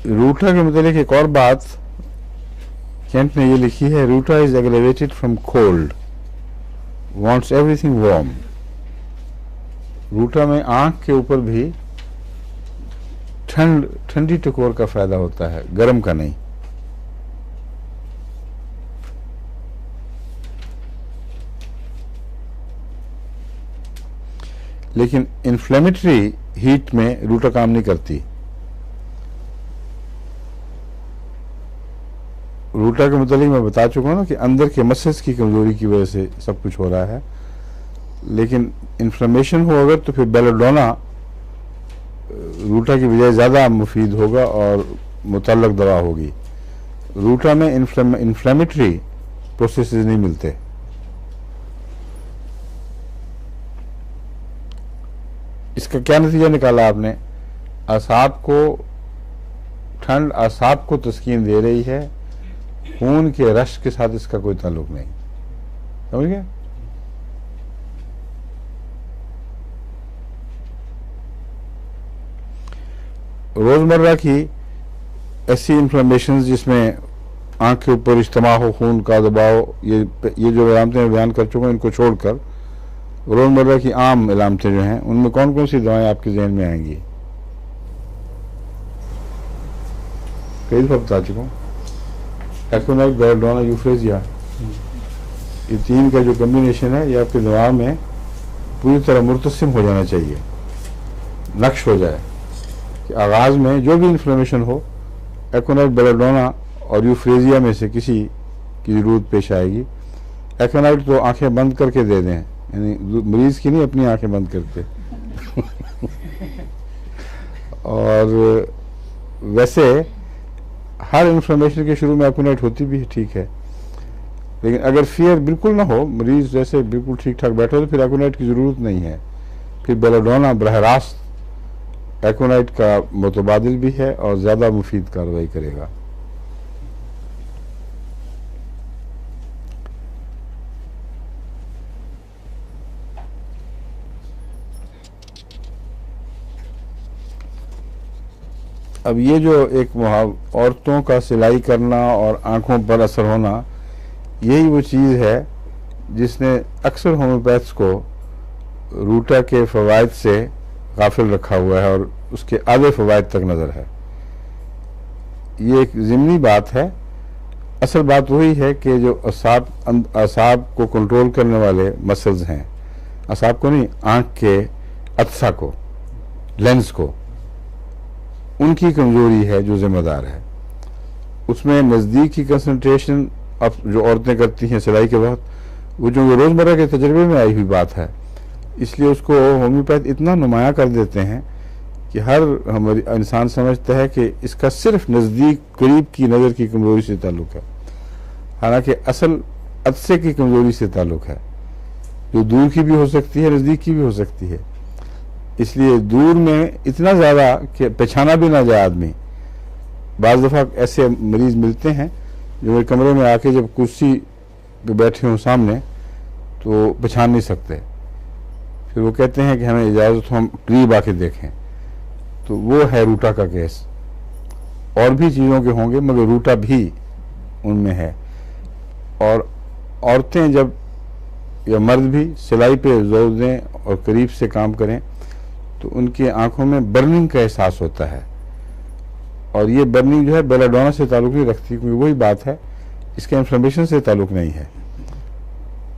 रूटा के मतलब एक और बात केंट ने ये लिखी है, Ruta is aggravated from cold, wants everything warm. Ruta में आंख के ऊपर भी ठंडी टकोर का फायदा होता है, गर्म का नहीं। लेकिन इन्फ्लेमेटरी हीट में रूटा काम नहीं करती। रूटा के मतलब मैं बता चुका हूँ ना कि अंदर के मसल्स की कमजोरी की वजह से सब कुछ हो रहा है, लेकिन इन्फ्लेमेशन हो अगर तो फिर बेलाडोना रूटा की बजाय ज़्यादा मुफीद होगा और मुतल्लक दवा होगी। रूटा में इन्फ्लेमेटरी प्रोसेसेस नहीं मिलते। इसका क्या नतीजा निकाला आपने? असाब को ठंड असाब को तस्कीन दे रही है, खून के रश के साथ इसका कोई ताल्लुक नहीं। समझ गए? रोजमर्रा की ऐसी इन्फ्लेमेशन जिसमें आंख के ऊपर इज्तिमा हो, खून का दबाव, ये जो अलामतें मैं बयान कर चुका हूँ, इनको छोड़कर रोजमर्रा की आम अलामतें जो हैं उनमें कौन कौन सी दवाएं आपके जहन में आएंगी? कई दफ़ा बता चुका हूँ। एक्रोनाइट, बेलाडोना, यूफ्रेजिया, ये तीन का जो कम्बिनेशन है ये आपके दिमाग में पूरी तरह मुर्तसिम हो जाना चाहिए, नक्श हो जाए कि आगाज़ में जो भी इन्फ्लेमेशन हो, एक्रोनाइट, बेलाडोना और यूफ्रेजिया में से किसी की ज़रूरत पेश आएगी। एक्रोनाइट तो आंखें बंद करके दे दें, यानी मरीज़ की नहीं, अपनी आंखें बंद करके और वैसे हर इन्फ्लेमेशन के शुरू में एक्रोनाइट होती भी है, ठीक है, लेकिन अगर फियर बिल्कुल ना हो, मरीज़ जैसे बिल्कुल ठीक ठाक बैठे हो, तो फिर एक्रोनाइट की ज़रूरत नहीं है। फिर बेलाडोना बरह रास्त एक्रोनाइट का मुतबादिल भी है और ज़्यादा मुफीद कार्रवाई करेगा। अब ये जो एक औरतों का सिलाई करना और आँखों पर असर होना, यही वो चीज़ है जिसने अक्सर होम्योपैथ्स को रूटा के फ़वाइद से गाफिल रखा हुआ है और उसके आधे फ़वाइद तक नज़र है। ये एक ज़िमनी बात है। असल बात वही है कि जो असाब को कंट्रोल करने वाले मसल्स हैं, असाब को नहीं, आँख के अत्सा को, लेंस को, उनकी कमज़ोरी है जो ज़िम्मेदार है। उसमें नज़दीक की कंसंट्रेशन अब जो औरतें करती हैं सिलाई के वक्त, वो जो रोज़मर्रा के तजर्बे में आई हुई बात है, इसलिए उसको होम्योपैथ इतना नुमाया कर देते हैं कि हर हमारी इंसान समझता है कि इसका सिर्फ नज़दीक करीब की नज़र की कमज़ोरी से ताल्लुक़ है, हालांकि असल अत्से की कमज़ोरी से ताल्लुक़ है, जो दूर की भी हो सकती है, नज़दीक की भी हो सकती है। इसलिए दूर में इतना ज़्यादा कि पहचाना भी ना जाए आदमी। बाज़ दफ़ा ऐसे मरीज़ मिलते हैं जो मेरे कमरे में आके जब कुर्सी पे बैठे हों सामने तो पहचान नहीं सकते, फिर वो कहते हैं कि हमें इजाज़त हो हम करीब आके देखें। तो वो है रूटा का केस। और भी चीज़ों के होंगे मगर रूटा भी उनमें है। और औरतें जब या मर्द भी सिलाई पे जोर दें और करीब से काम करें तो उनकी आंखों में बर्निंग का एहसास होता है, और ये बर्निंग जो है बेलाडोना से ताल्लुक़ नहीं रखती, क्योंकि वही बात है, इसके इन्फ्लेमेशन से ताल्लुक़ नहीं है।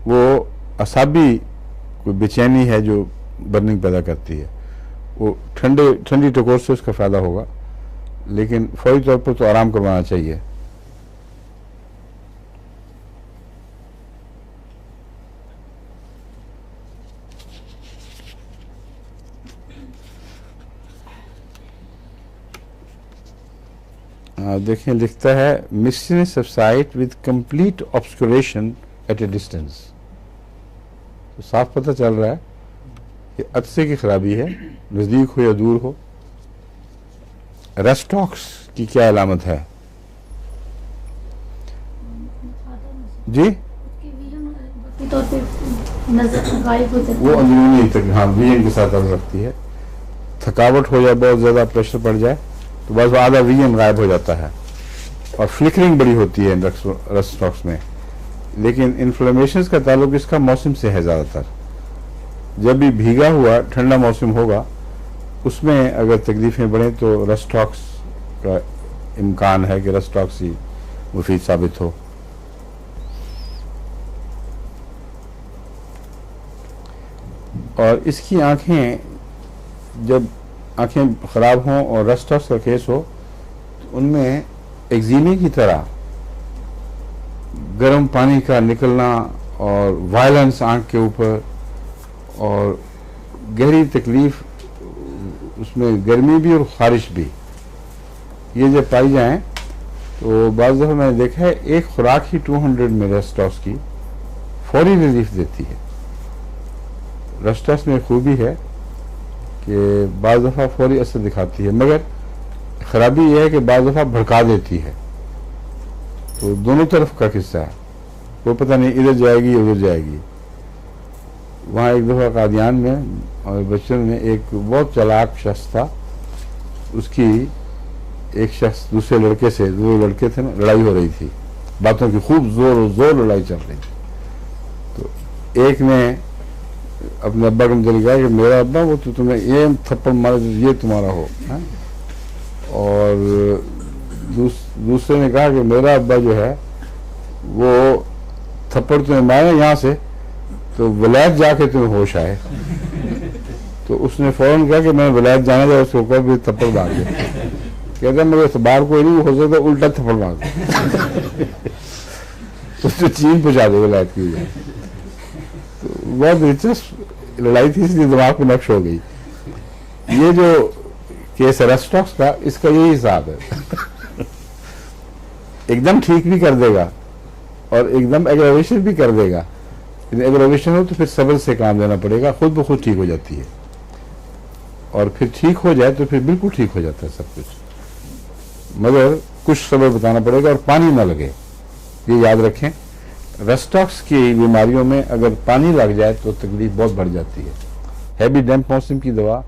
वो असाबी कोई बेचैनी है जो बर्निंग पैदा करती है, वो ठंडी टकोर से उसका फ़ायदा होगा, लेकिन फौरी तौर पर तो आराम करवाना चाहिए। देखें, लिखता है mistiness of sight with complete obscuration at a distance. तो साफ पता चल रहा है कि अत्से की खराबी है, नज़दीक हो या दूर हो। रेस्टॉक्स की क्या अलामत है जी? उसकी तौर पे नजर गायब हो जाती वो है। अंदरूनी तक, हाँ, विजन के साथ आ सकती है। थकावट हो जाए, बहुत ज़्यादा प्रेशर पड़ जाए तो बस आधा विजन गायब हो जाता है, और फ्लिकरिंग बड़ी होती है रेस्टॉक्स में। लेकिन इन्फ्लेमेशन का ताल्लुक इसका मौसम से है ज़्यादातर। जब भी भीगा हुआ ठंडा मौसम होगा उसमें अगर तकलीफ़ें बढ़ें तो रेस्टॉक्स का इम्कान है कि रेस्टॉक्स ही मुफीद साबित हो। और इसकी आँखें, जब आँखें ख़राब हों और रेस्टॉक्स का केस हो तो उनमें एक्जीमे की तरह गर्म पानी का निकलना और वायलेंस आँख के ऊपर और गहरी तकलीफ़, उसमें गर्मी भी और ख़ारिश भी, ये जब पाई जाएं तो बाज़ दफ़ा मैंने देखा है एक खुराक ही 200 में रेस्टॉक्स की फौरी रिलीफ देती है। रेस्टॉक्स में खूबी है कि बाज़ दफ़ा फौरी असर दिखाती है, मगर ख़राबी यह है कि बाज़ दफ़ा भड़का देती है। तो दोनों तरफ का किस्सा है, वो पता नहीं इधर जाएगी उधर जाएगी। वहाँ एक दफ़ा कादियान में और बचपन में एक बहुत चालाक शख्स था, उसकी एक शख्स दूसरे लड़के से, दो लड़के थे ना, लड़ाई हो रही थी, बातों की खूब जोर लड़ाई चल रही थी। तो एक ने अपने अब्बा को मतलब कहा कि मेरा अब्बा, वो तो तुम्हें ये थप्पड़ मारे तो ये तुम्हारा हो है? और दूसरे ने कहा कि मेरा अब्बा जो है वो थप्पड़ तुम्हें मारे यहाँ से तो वलायत जाके तुम्हें होश आए। तो उसने फौरन कहा कि मैं वलायत जाना जाए, उसके ऊपर भी थप्पड़ मार दे। कहता मेरे इतबार कोई नहीं, हो सकता उल्टा थप्पड़ मार दे। उसने चीन पहुंचा दे वलायत की वजह। तो बहुत दिलचस्प लड़ाई थी, इसलिए दिमाग में नक्श हो गई। ये जो केस है रेस्टॉक्स का, इसका यही हिसाब है। एकदम ठीक भी कर देगा और एकदम एग्रावेशन भी कर देगा। एग्रावेशन हो तो फिर सब्र से काम लेना पड़ेगा, खुद ब खुद ठीक हो जाती है। और फिर ठीक हो जाए तो फिर बिल्कुल ठीक हो जाता है सब कुछ, मगर कुछ सब्र बताना पड़ेगा और पानी ना लगे, ये याद रखें। रेस्टॉक्स की बीमारियों में अगर पानी लग जाए तो तकलीफ बहुत बढ़ जाती है। हैवी डैम्प मौसम की दवा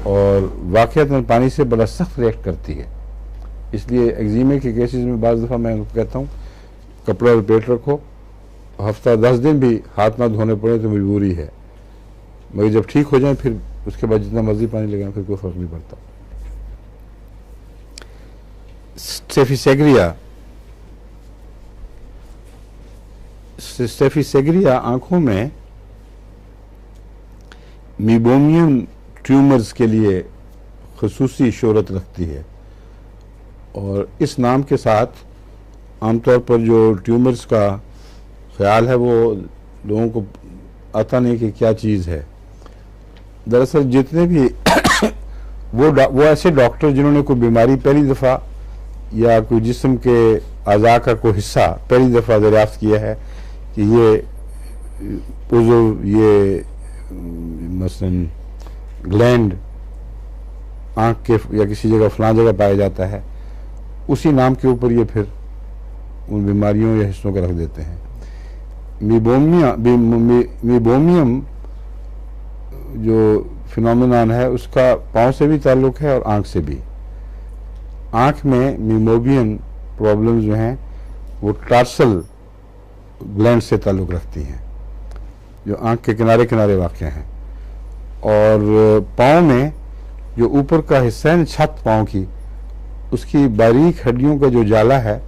और वाकई पानी से बड़ा सख्त रिएक्ट करती है। इसलिए एक्जिमे के केसेस में बाज़ दफ़ा मैं उनको कहता हूँ कपड़ा लपेट रखो, हफ्ता 10 दिन भी हाथ ना धोने पड़े तो मजबूरी है, मगर जब ठीक हो जाए फिर उसके बाद जितना मर्जी पानी लगाएं फिर कोई फर्क नहीं पड़ता। स्टेफिसेग्रिया आंखों में मीबोमियम ट्यूमर्स के लिए खसूसी शोहरत रखती है और इस नाम के साथ आमतौर पर जो ट्यूमर्स का ख्याल है वो लोगों को आता नहीं कि क्या चीज़ है। दरअसल जितने भी वो ऐसे डॉक्टर जिन्होंने कोई बीमारी पहली दफ़ा या कोई जिस्म के अज़ा का कोई हिस्सा पहली दफ़ा दरियाफ्त किया है कि ये उज़व, ये मसलन ग्लैंड आँख के या किसी जगह फलां जगह पाया जाता है, उसी नाम के ऊपर ये फिर उन बीमारियों या हिस्सों का रख देते हैं। मीबोमियम जो फिनोमिनन है उसका पाँव से भी ताल्लुक़ है और आँख से भी। आँख में मीबोमियन प्रॉब्लम जो हैं वो टार्सल ग्लैंड से ताल्लुक़ रखती हैं जो आँख के किनारे किनारे वाक़ हैं। और पाँव में जो ऊपर का हिस्सा है छत पाँव की, उसकी बारीक हड्डियों का जो जाला है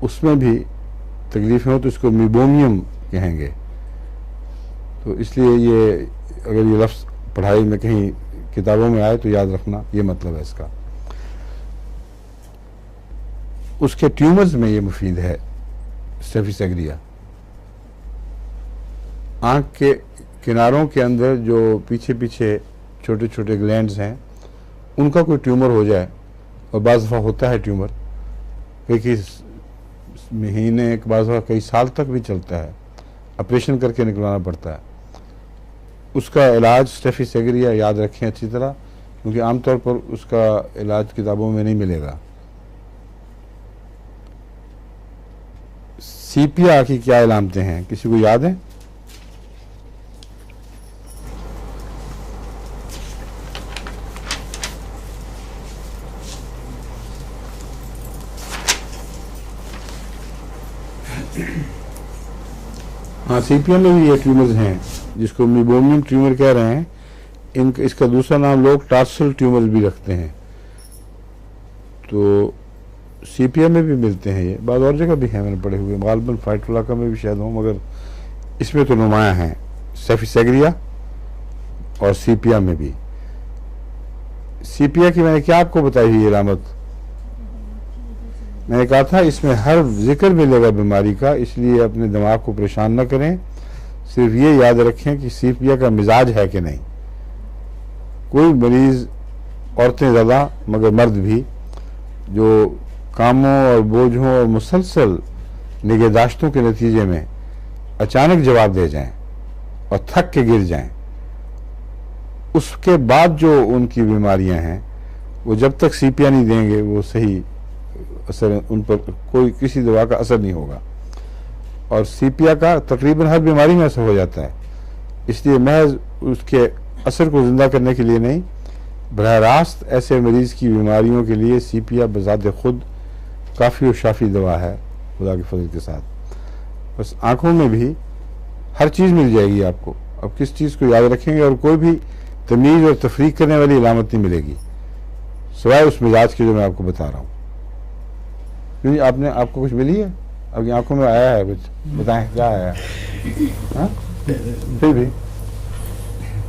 उसमें भी तकलीफ़ें हो तो इसको मीबोमियम कहेंगे। तो इसलिए ये अगर ये लफ्ज़ पढ़ाई में कहीं किताबों में आए तो याद रखना, ये मतलब है इसका। उसके ट्यूमर्स में ये मुफीद है स्टेफिसेग्रिया। आँख के किनारों के अंदर जो पीछे पीछे छोटे छोटे ग्लैंड्स हैं उनका कोई ट्यूमर हो जाए, और बाज़ दफ़ा होता है ट्यूमर, कई महीने एक बाज़ दफ़ा कई साल तक भी चलता है, ऑपरेशन करके निकलवाना पड़ता है। उसका इलाज स्टेफिसेग्रिया याद रखें अच्छी तरह, क्योंकि आमतौर पर उसका इलाज किताबों में नहीं मिलेगा। सीपिया की क्या इलामतें हैं, किसी को याद है? हाँ, सीपिया में भी ये ट्यूमर्स हैं जिसको मीबोमियम ट्यूमर कह रहे हैं। इसका दूसरा नाम लोग टार्सल ट्यूमर भी रखते हैं। तो सीपिया में भी मिलते हैं, ये बाद और जगह भी हैं मैंने पढ़े हुए, गालबन फाइटुलाका में भी शायद हों, मगर इसमें तो नुमाया हैं स्टेफिसेग्रिया और सीपिया में भी। सीपिया की मैंने क्या आपको बताई हुई इलामत? मैंने कहा था इसमें हर जिक्र मिलेगा बीमारी का, इसलिए अपने दिमाग को परेशान न करें, सिर्फ ये याद रखें कि सीपिया का मिजाज है कि नहीं। कोई मरीज़, औरतें ज़्यादा मगर मर्द भी, जो कामों और बोझों और मुसलसल निगहदाश्तों के नतीजे में अचानक जवाब दे जाएं और थक के गिर जाएं, उसके बाद जो उनकी बीमारियां हैं वो जब तक सीपिया नहीं देंगे वो सही असर, उन पर कोई किसी दवा का असर नहीं होगा। और सीपिया का तकरीबन हर बीमारी में असर हो जाता है, इसलिए महज उसके असर को ज़िंदा करने के लिए नहीं, बराह रास्त ऐसे मरीज़ की बीमारियों के लिए सीपिया बज़ात खुद काफ़ी और शाफी दवा है खुदा के फजल के साथ। बस आँखों में भी हर चीज़ मिल जाएगी आपको, अब किस चीज़ को याद रखेंगे, और कोई भी तमीज़ और तफरीक करने वाली इलामत नहीं मिलेगी। सिवाय उस मिजाज के जो मैं आपको बता रहा हूँ। क्योंकि आपको कुछ मिली है, आपकी आंखों में आया है कुछ, बताएं क्या आया है? हाँ? फिर भी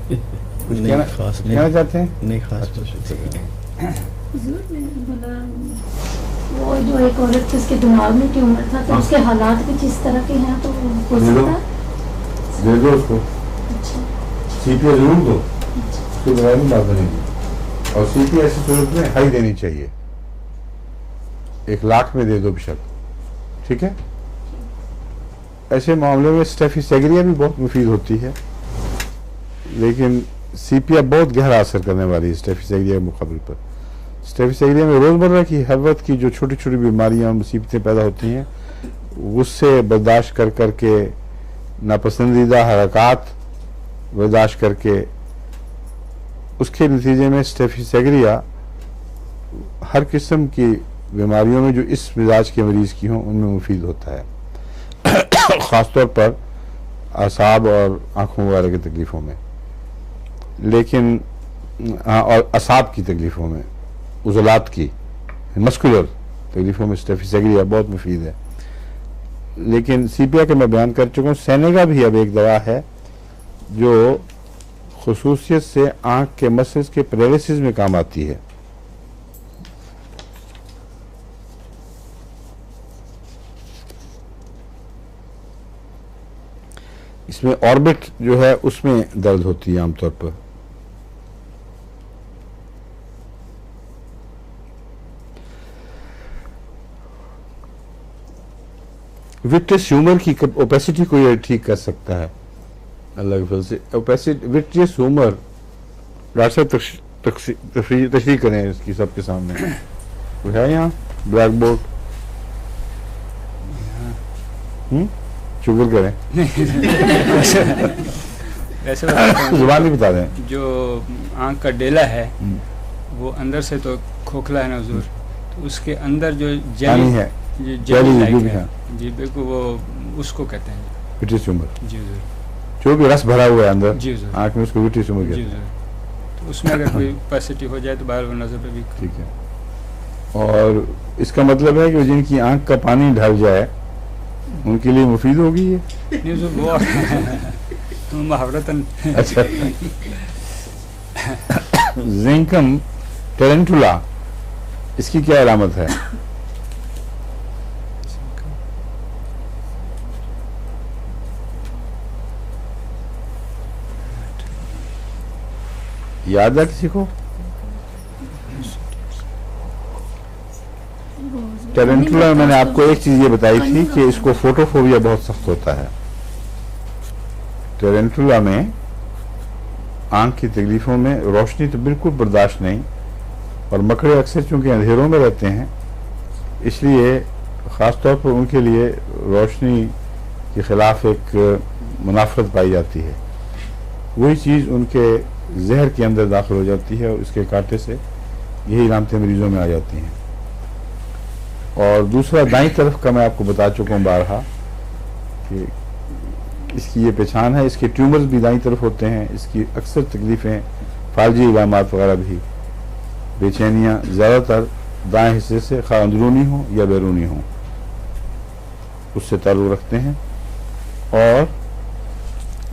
कुछ कहना चाहते हैं? नहीं खास। हुजूर ने बोला वो जो एक औरत थी उसके दिमाग में ट्यूमर था, तो उसके हालात कुछ इस तरह के हैं, तो हो सकता है। दे दो उसको, अच्छा सीपीए जरूर दो, उसकी दवाई नहीं बात बनेगी। और सीपीए ऐसी सूरत में हाई देनी चाहिए, 1 लाख में दे दो बेशक, ठीक है। ऐसे मामलों में स्टेफिसेग्रिया भी बहुत मुफीद होती है, लेकिन सीपीए बहुत गहरा असर करने वाली है स्टेफिसेग्रिया के मुकाबले पर। स्टेफिसेग्रिया में रोज़मर्रा की हर वक्त की जो छोटी छोटी बीमारियां मुसीबतें पैदा होती हैं, उससे बर्दाश्त कर करके, नापसंदीदा हरकत बर्दाश्त करके, उसके नतीजे में स्टेफिसेग्रिया हर किस्म की बीमारियों में जो इस मिजाज के मरीज़ की हों उनमें मुफीद होता है। ख़ासतौर पर असाब और आँखों वगैरह की तकलीफ़ों में, लेकिन और असाब की तकलीफ़ों में, उज़लात की, मस्कुलर तकलीफ़ों में स्टेफिसेग्रिया बहुत मुफीद है। लेकिन सीपिया के मैं बयान कर चुका हूँ। सेनेगा भी अब एक दवा है जो खुसूसियत से आँख के मसल्स के पैरालिसिस में काम आती है। इसमें ऑर्बिट जो है उसमें दर्द होती है आमतौर पर। विट्रियस ह्यूमर की ओपेसिटी को ये ठीक कर सकता है अल्लाह के फजल से। ओपेसिटी, विट्रियस ह्यूमर, डॉक्टर साहब तशरीह करें इसकी सबके सामने। वो है यहाँ ब्लैक बोर्ड, शुक्र करें। वैसे जुबान नहीं बता दें। जो आँख का डेला है वो अंदर से तो खोखला है ना हुजूर, तो उसके अंदर जो पानी है, जेली लाइक भी है जी, बिल्कुल वो उसको कहते हैं विट्रियस ह्यूमर। जी हुजूर, जो भी रस भरा हुआ है अंदर जी हुजूर, आँख में, उसको विट्रियस ह्यूमर जी कहते हैं। हुजूर। तो उसमें अगर कोई पैसिटी हो जाए तो बाहर वो नजर पे भी ठीक है। और इसका मतलब है कि जिनकी आँख का पानी ढल जाए उनके लिए मुफीद होगी ये। नहीं हुजूर, वो मुहावरतन। अच्छा। जिंकम टेरेंटुला, इसकी क्या अलामत है? याद है किसी को? टेरेंटुला, मैंने आपको एक चीज ये बताई थी कि इसको फोटोफोबिया बहुत सख्त होता है। टेरेंटुला में आंख की तकलीफों में रोशनी तो बिल्कुल बर्दाश्त नहीं, और मकड़े अक्सर चूंकि अंधेरों में रहते हैं, इसलिए ख़ास तौर पर उनके लिए रोशनी के ख़िलाफ़ एक मुनाफरत पाई जाती है। वही चीज़ उनके जहर के अंदर दाखिल हो जाती है और इसके कांटे से यही इलामतें मरीज़ों में आ जाती हैं। और दूसरा, दाईं तरफ का मैं आपको बता चुका हूँ बारहा कि इसकी ये पहचान है। इसके ट्यूमर्स भी दाईं तरफ होते हैं। इसकी अक्सर तकलीफ़ें, फालजी इलामात वगैरह भी, बेचैनियाँ ज़्यादातर दाएं हिस्से से, खा अंदरूनी हो या बैरूनी हो, उससे ताल्लुक़ रखते हैं। और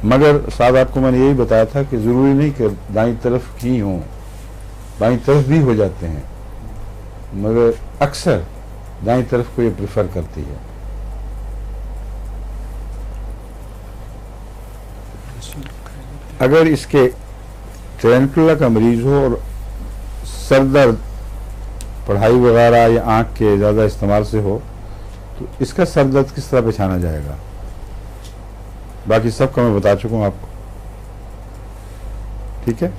मगर साहब आपको मैंने यही बताया था कि ज़रूरी नहीं कि दाईं तरफ ही हों, बाईं तरफ भी हो जाते हैं, मगर अक्सर दाईं तरफ को ये प्रेफर करती है। अगर इसके टेरेंटुला का मरीज हो और सर दर्द पढ़ाई वगैरह या आँख के ज़्यादा इस्तेमाल से हो, तो इसका सर दर्द किस तरह पहचाना जाएगा? बाकी सब का मैं बता चुका हूँ आपको, ठीक है।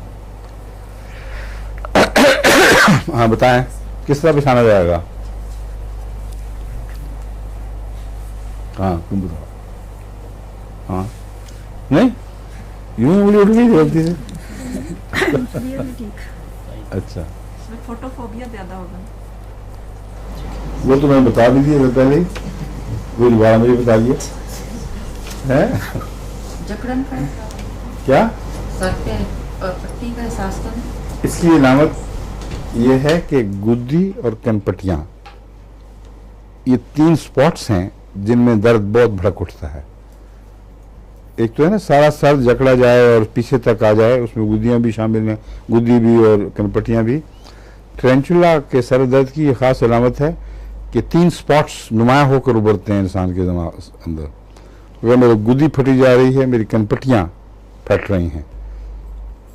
हाँ बताएं, किस तरह पहचाना जाएगा? हाँ तुम बताओ। हाँ नहीं, यूं उंगली उठ गई गलती से। अच्छा, फोटोफोबिया ज्यादा होगा। वो तो मैंने बता भी दिया पहले ही, वो दोबारा मुझे बताइए। है जकड़न का क्या? सर पे पट्टी का एहसास करना। इसकी अलामत ये है कि गुद्दी और कनपटियां, ये 3 स्पॉट्स हैं जिनमें दर्द बहुत भड़क उठता है। एक तो है ना सारा सर जकड़ा जाए और पीछे तक आ जाए, उसमें गुद्दियां भी शामिल हैं, गुद्दी भी और कनपटियां भी। ट्रेंचुला के सर दर्द की ये खास अलामत है कि 3 स्पॉट्स नुमाया होकर उभरते हैं इंसान के दिमाग अंदर। अगर मेरी गुद्दी फटी जा रही है, मेरी कनपटियां फट रही हैं,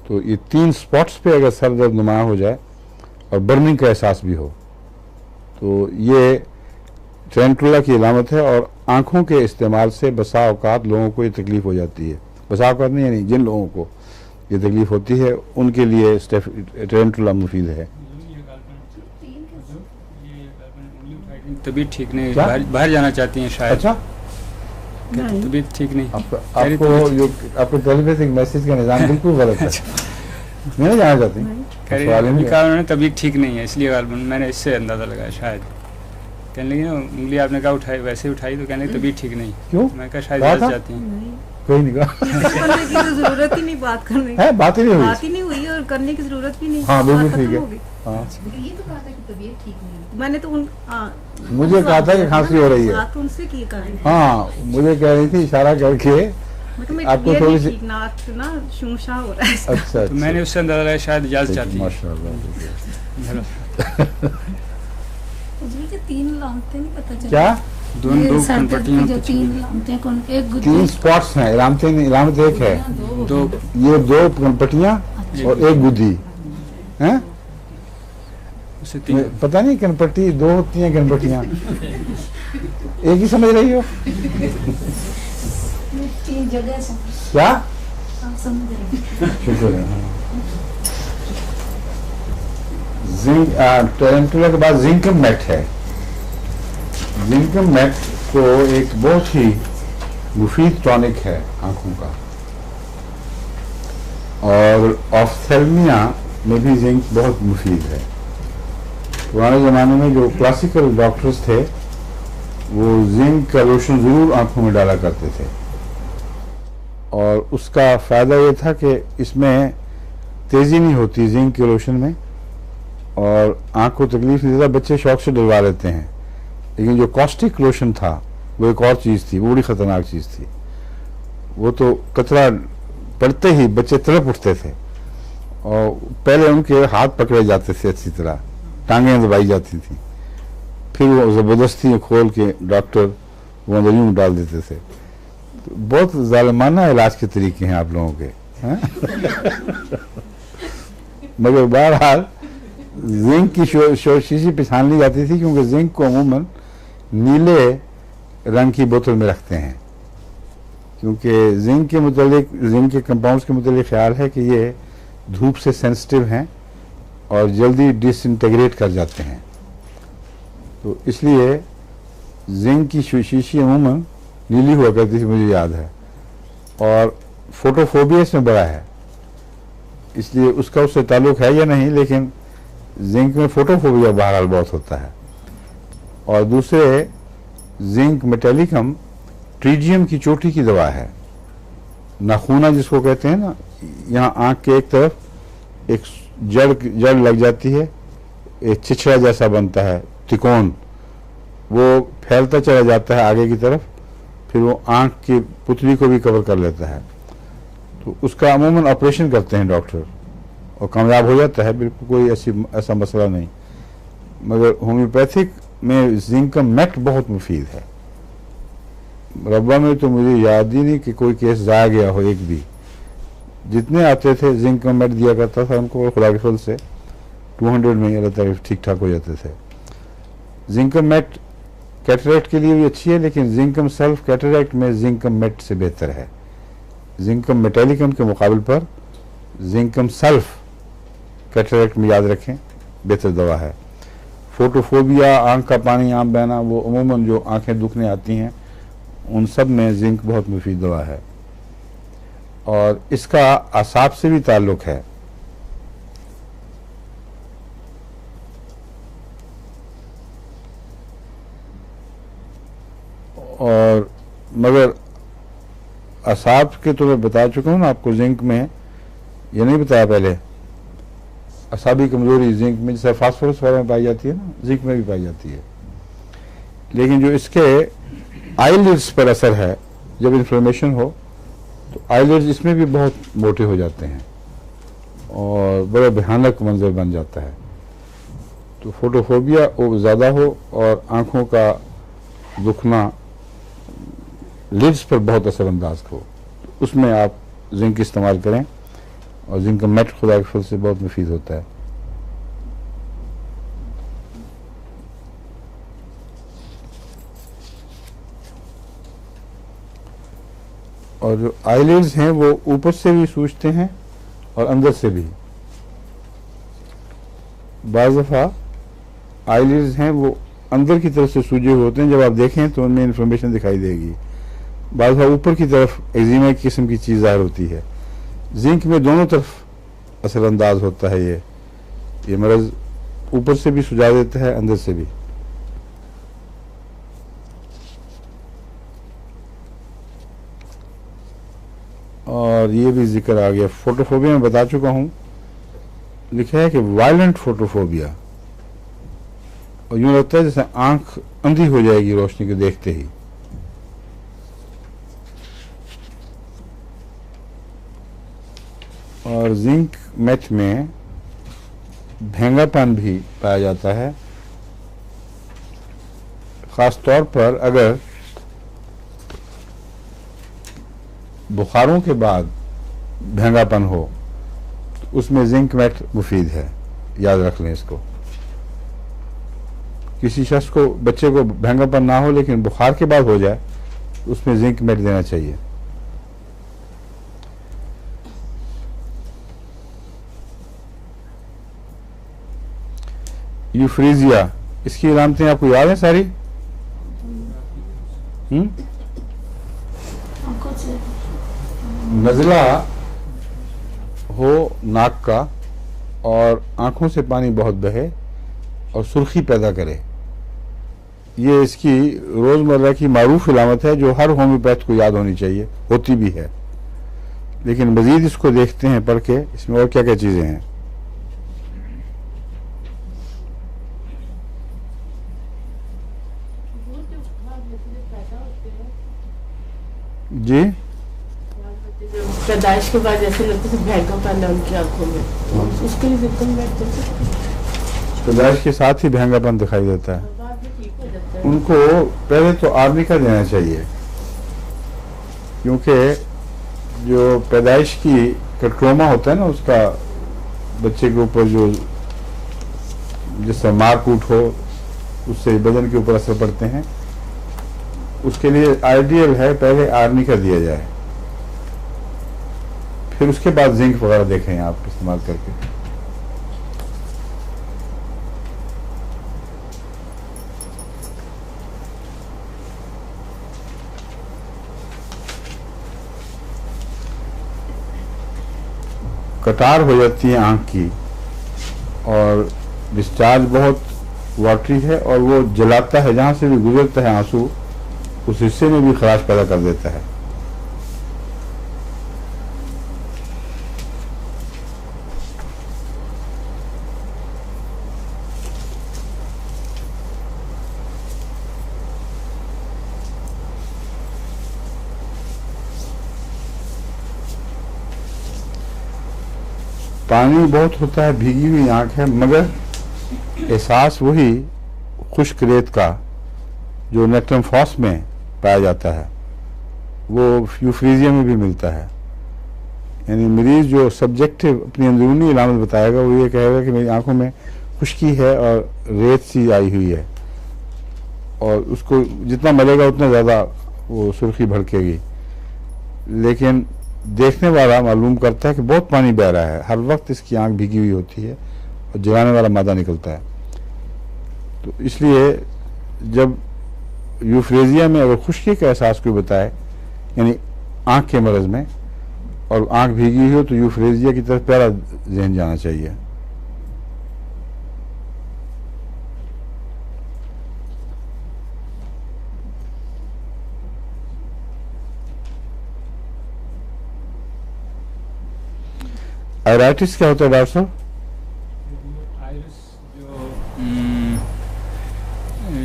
तो ये 3 स्पॉट्स पे अगर सर दर्द नुमाया हो जाए और बर्निंग का एहसास भी हो, तो ये ट्रेंचुला की अलामत है। और आँखों के इस्तेमाल से बसा औकात लोगों को ये तकलीफ हो जाती है। बसा औकात नहीं, यानी जिन लोगों को ये तकलीफ होती है उनके लिए ट्रेंचुला मुफीद है। तबीयत ठीक नहीं, क्या? बाहर जाना चाहती हैं शायद। अच्छा, तबीयत ठीक नहीं। आपको पहले से मैसेज का निजाम बिल्कुल गलत है। नहीं जाना चाहती, सवाल ही नहीं है। कहा उन्होंने तबीयत ठीक नहीं है, इसलिए गालबन मैंने इससे अंदाजा लगाया शायद। कहने लगी ना उंगली आपने कहा उठाई, वैसे उठाई तो कहने लगी तबीयत ठीक नहीं। क्यों? मैं कहा शायद कहा इजाजत था? चाहती हैं। कोई नहीं कहा करने की तो जरूरत ही नहीं, बात करने है, बात ही नहीं हुई। बात ही नहीं हुई और करने की जरूरत भी नहीं। हाँ, बिल्कुल बात ठीक खत्म है। हो गई। हाँ, ये तो कहा था कि तबीयत ठीक नहीं। मैंने तो मुझे कहा था कि खांसी हो रही है। बात उनसे की कर रही थी। हाँ, मुझे कह रही थी इशारा करके। मतलब आपको मेरी थोड़ी तबीयत सी- नहीं ठीक, नाक ना शूशा हो रहा है इसका। अच्छा, तो मैंने उससे अंदाजा लगाया शायद इजाजत चाहती हैं। माशाल्लाह। हुजूर जी 3 लामतें नहीं पता चली। क्या? दोनों ये दो सर दर्द कनपटियां की जो 3 लामतें कौन, एक 3 गुद्दी, स्पॉट्स हैं, इलामतें नहीं, इलामत एक है। दो ये 2 कनपटियां और एक गुद्दी हैं। उससे 3 पता नहीं कनपट्टी 2 होती हैं, कनपटियां एक ही समझ रही हो 3 जगह से क्या? आप समझ रहे हैं। शुक्र है। हाँ। जिंक टेरेंटुला के बाद जिंकम मेट है। जिंकम मेट को एक बहुत ही मुफीद टॉनिक है आंखों का, और ऑफ्थेल्मिया में भी जिंक बहुत मुफीद है। पुराने ज़माने में जो क्लासिकल डॉक्टर्स थे वो जिंक का लोशन ज़रूर आंखों में डाला करते थे, और उसका फ़ायदा ये था कि इसमें तेज़ी नहीं होती जिंक के लोशन में, और आँख को तकलीफ नहीं देता। बच्चे शौक से डलवा लेते हैं, लेकिन जो कॉस्टिक लोशन था वो एक और चीज़ थी, वो बड़ी ख़तरनाक चीज़ थी। वो तो कतरा पड़ते ही बच्चे तड़प उठते थे, और पहले उनके हाथ पकड़े जाते थे अच्छी तरह, टांगें दबाई जाती थी, फिर वो ज़बरदस्ती खोल के डॉक्टर वो अंदर यूँ डाल देते थे। तो बहुत ज़ालिमाना इलाज के तरीके हैं आप लोगों के, हैं? मगर बहरहाल जिंक की शीशी पिछान ली जाती थी, क्योंकि जिंक को अमूमन नीले रंग की बोतल में रखते हैं, क्योंकि जिंक के मुतालिक, जिंक के कंपाउंड्स के मुतालिक ख्याल है कि ये धूप से सेंसिटिव हैं और जल्दी डिसइंटीग्रेट कर जाते हैं। तो इसलिए जिंक की शीशी अमूमन नीली हुआ करती थी, मुझे याद है। और फोटोफोबिया इसमें बड़ा है, इसलिए उसका उससे ताल्लुक है या नहीं, लेकिन जिंक में फोटोफोबिया बहरहाल बहुत होता है। और दूसरे, जिंक मेटेलिकम ट्रीजियम की चोटी की दवा है। नाखूना जिसको कहते हैं ना, यहाँ आँख के एक तरफ एक जड़ लग जाती है, एक चिछड़ा जैसा बनता है त्रिकोण, वो फैलता चला जाता है आगे की तरफ, फिर वो आँख की पुतली को भी कवर कर लेता है। तो उसका अमूमन ऑपरेशन करते हैं डॉक्टर, और कामयाब हो जाता है, बिल्कुल कोई ऐसा मसला नहीं। मगर होम्योपैथिक में जिंक मेट बहुत मुफीद है। रब्बा में तो मुझे याद ही नहीं कि कोई केस जाया गया हो एक भी। जितने आते थे जिंक मेट दिया करता था उनको, खुदा के फल से 200 में अल्लाह ताला ठीक ठाक हो जाते थे। जिंकम मेट कैटरेक्ट के लिए भी अच्छी है, लेकिन जिंकम सेल्फ कैटरेक्ट में जिंकम मेट से बेहतर है। जिंकम मेटेलिकम के मुकाबले पर जिंकम सेल्फ कैटरेक्ट में, याद रखें, बेहतर दवा है। फोटोफोबिया, आंख का पानी, आम बहना, वो अमूमन जो आंखें दुखने आती हैं उन सब में जिंक बहुत मुफीद दवा है। और इसका असाब से भी ताल्लुक है। और मगर असाब के तो मैं बता चुका हूँ ना आपको, जिंक में ये नहीं बताया पहले। असाबी कमजोरी जिंक में जैसे फास्फोरस वगैरह में पाई जाती है ना, जिंक में भी पाई जाती है। लेकिन जो इसके आईलिड्स पर असर है, जब इन्फ्लेमेशन हो तो आईलिड्स इसमें भी बहुत मोटे हो जाते हैं और बड़ा भयानक मंजर बन जाता है। तो फोटोफोबिया वो ज़्यादा हो और आँखों का दुखना लिड्स पर बहुत असरअंदाज हो, तो उसमें आप जिंक इस्तेमाल करें और जिंक का मेट खुदा के फल से बहुत मुफीद होता है। और जो आईलिड्स हैं वो ऊपर से भी सूजते हैं और अंदर से भी। बाज़ दफ़ा आईलिड्स हैं वो अंदर की तरफ से सूजे हुए होते हैं, जब आप देखें तो उनमें इन्फॉर्मेशन दिखाई देगी। बाज़ दफ़ा ऊपर की तरफ एक्जिमा की किस्म की चीज़ ज़ाहिर होती है। जिंक में दोनों तरफ असरअंदाज होता है। ये मरज़ ऊपर से भी सुझा देता है, अंदर से भी। और ये भी जिक्र आ गया, फोटोफोबिया में बता चुका हूं, लिखा है कि वायलेंट फोटोफोबिया, और यूं लगता है जैसे आंख अंधी हो जाएगी रोशनी को देखते ही। और जिंक मेट में भेंगापन भी पाया जाता है, खास तौर पर अगर बुखारों के बाद भेंगापन हो तो उसमें जिंक मेट मुफीद है, याद रख लें इसको। किसी शख्स को, बच्चे को भेंगापन ना हो लेकिन बुखार के बाद हो जाए, उसमें जिंक मेट देना चाहिए। यूफ्रीजिया, इसकी अलामतें आपको याद है सारी? आंखों से नज़ला हो नाक का और आंखों से पानी बहुत बहे और सुर्खी पैदा करे, ये इसकी रोज़मर्रा की मारूफ इलामत है जो हर होम्योपैथ को याद होनी चाहिए, होती भी है। लेकिन मज़ीद इसको देखते हैं पढ़ के, इसमें और क्या क्या चीज़ें हैं। जी, पैदाइश के बाद जैसे लगता है भेंगापन है उनकी आंखों में, उसके लिए जिंक मेट दे सकते हैं। पैदाइश के साथ ही भेंगापन दिखाई देता है। बाद में ठीक हो जाता है। उनको पहले तो आर्निका देना चाहिए, क्योंकि जो पैदाइश की ट्रोमा होता है ना, उसका बच्चे के ऊपर जो जिससे मार कूट हो उससे बदन के ऊपर असर पड़ते हैं, उसके लिए आइडियल है पहले आर्निका दिया जाए, फिर उसके बाद जिंक वगैरह देखें आप इस्तेमाल करके। कटार हो जाती है आंख की और डिस्चार्ज बहुत वाटरी है और वो जलाता है, जहां से भी गुजरता है आंसू उस हिस्से में भी खराश पैदा कर देता है। पानी बहुत होता है, भीगी हुई आंख है, मगर एहसास वही खुश्क रेत का जो नेक्ट्रम फॉस में पाया जाता है, वो यूफ्रीजिया में भी मिलता है। यानी मरीज जो सब्जेक्टिव अपनी अंदरूनी इलामत बताएगा, वो ये कहेगा कि मेरी आंखों में खुश्की है और रेत सी आई हुई है, और उसको जितना मलेगा उतना ज़्यादा वो सुर्खी भड़केगी। लेकिन देखने वाला मालूम करता है कि बहुत पानी बह रहा है, हर वक्त इसकी आंख भीगी हुई होती है और जलाने वाला मादा निकलता है। तो इसलिए जब यूफ्रेजिया में अगर खुश्की का एहसास कोई बताए, यानी आंख के मरज़ में, और आंख भीगी हुई हो, तो यूफ्रेजिया की तरफ पहला जहन जाना चाहिए। आयराइटिस क्या होता है डॉक्टर साहब?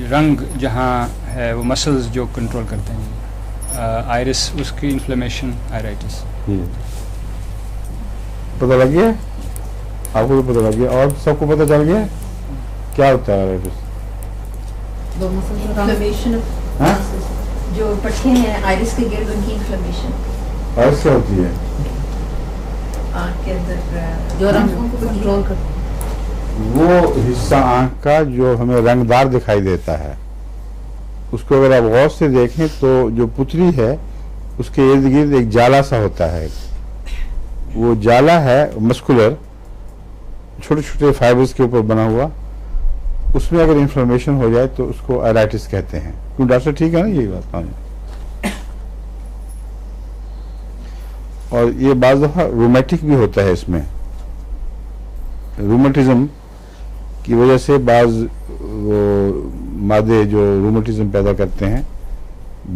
रंग जहाँ है वो मसल्स जो कंट्रोल करते हैं, आयरिस उसकी इन्फ्लेमेशन आयराइटिस। पता लग गया आपको? तो पता लग गया और सबको पता चल गया क्या होता है आयरिस? इन्फ्लेमेशन हाँ? जो पट्टे हैं आइरिस के गिर्द उनकी इन्फ्लेमेशन आयरिस क्या होती है? आँख के अंदर जो रंगों को कंट्रोल करते वो हिस्सा आंख का जो हमें रंगदार दिखाई देता है, उसको अगर आप गौर से देखें तो जो पुतली है उसके इर्द गिर्द एक जाला सा होता है। वो जाला है मस्कुलर, छोटे छोटे फाइबर्स के ऊपर बना हुआ। उसमें अगर इन्फ्लेमेशन हो जाए तो उसको आयराइटिस कहते हैं। क्यों डॉक्टर, ठीक है ना यही बात? हाँ। और ये बाज़ दफ़ा रूमेटिक भी होता है। इसमें रूमेटिज्म की वजह से बाज वो मादे जो रूमेटिज्म पैदा करते हैं,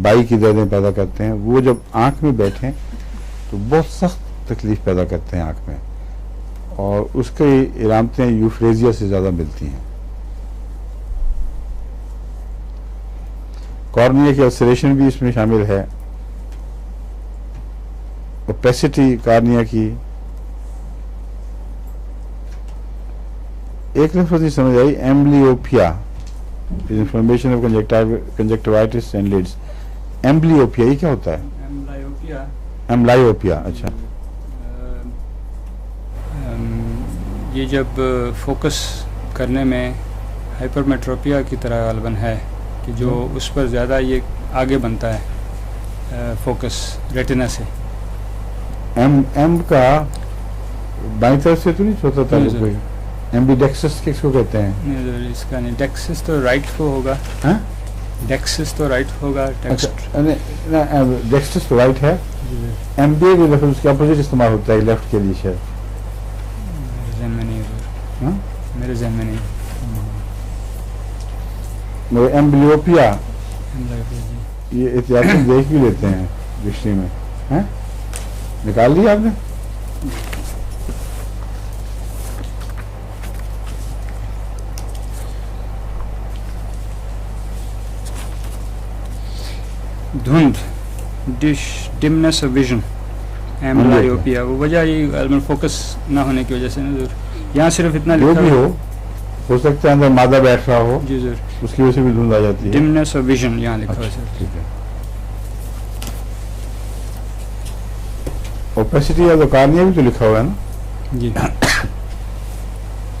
बाई की दर्दें पैदा करते हैं, वो जब आंख में बैठें तो बहुत सख्त तकलीफ पैदा करते हैं आंख में, और उसकी इलामतें यूफ्रेजिया से ज़्यादा मिलती हैं। कॉर्निया की अल्सरेशन भी इसमें शामिल है, ओपेसिटी कॉर्निया की। एक लफ्ज़ नहीं समझ आई, amblyopia, inflammation of conjunctivitis and lids. Amblyopia ये क्या होता है? एम्ब्लायोपिया, अच्छा। ये जब फोकस करने में हाइपरमेट्रोपिया की तरह गालबन है कि जो उस पर ज़्यादा ये आगे बनता है फोकस रेटिना से। एम का बाईं तरफ से तो नहीं होता था कोई? एम्बीडेक्सिस किसको कहते हैं? नहीं, इसका नहीं, डेक्सिस तो राइट को होगा। हाँ? डेक्सिस तो राइट होगा। अच्छा, डेक्सिस तो राइट है। एमबीए भी लफ्ज़ उसके अपोजिट इस्तेमाल होता है लेफ्ट के लिए शायद। मेरे ज़हन में नहीं है। हाँ? मेरे ज़हन में नहीं। मगर एम्ब्लियोपिया ये इतिहास में देख भी लेते हैं डिक्शनरी में। हैं? निकाल लिया आपने? धुंध, डिमनेस ऑफ विजन, एम्ब्लायोपिया, वो वजह ये फोकस ना होने की वजह से ना। यहाँ सिर्फ इतना जो लिखा भी हो सकता है अंदर मादा बैठ रहा हो, जी सर, उसकी वजह से भी धुंध आ जाती है। डिमनेस ऑफ विजन यहाँ लिखा हुआ है अच्छा, सर। ठीक है। ओपेसिटी ऑफ द कॉर्निया भी तो लिखा हुआ है ना? जी।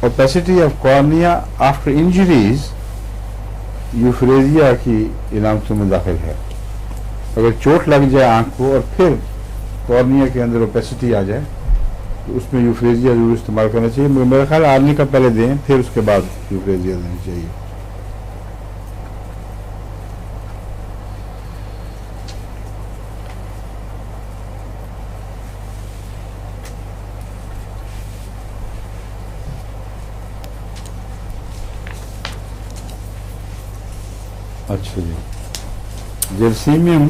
Opacity of cornea after injuries Euphrasia की इलामतों में दाखिल है। अगर चोट लग जाए आंख को और फिर कॉर्निया के अंदर ओपेसिटी आ जाए तो उसमें यूफ्रेजिया जरूर इस्तेमाल करना चाहिए। मगर मेरा ख्याल आर्मी का पहले दें, फिर उसके बाद यूफ्रेजिया देनी चाहिए। अच्छा जी, जर्सीमियम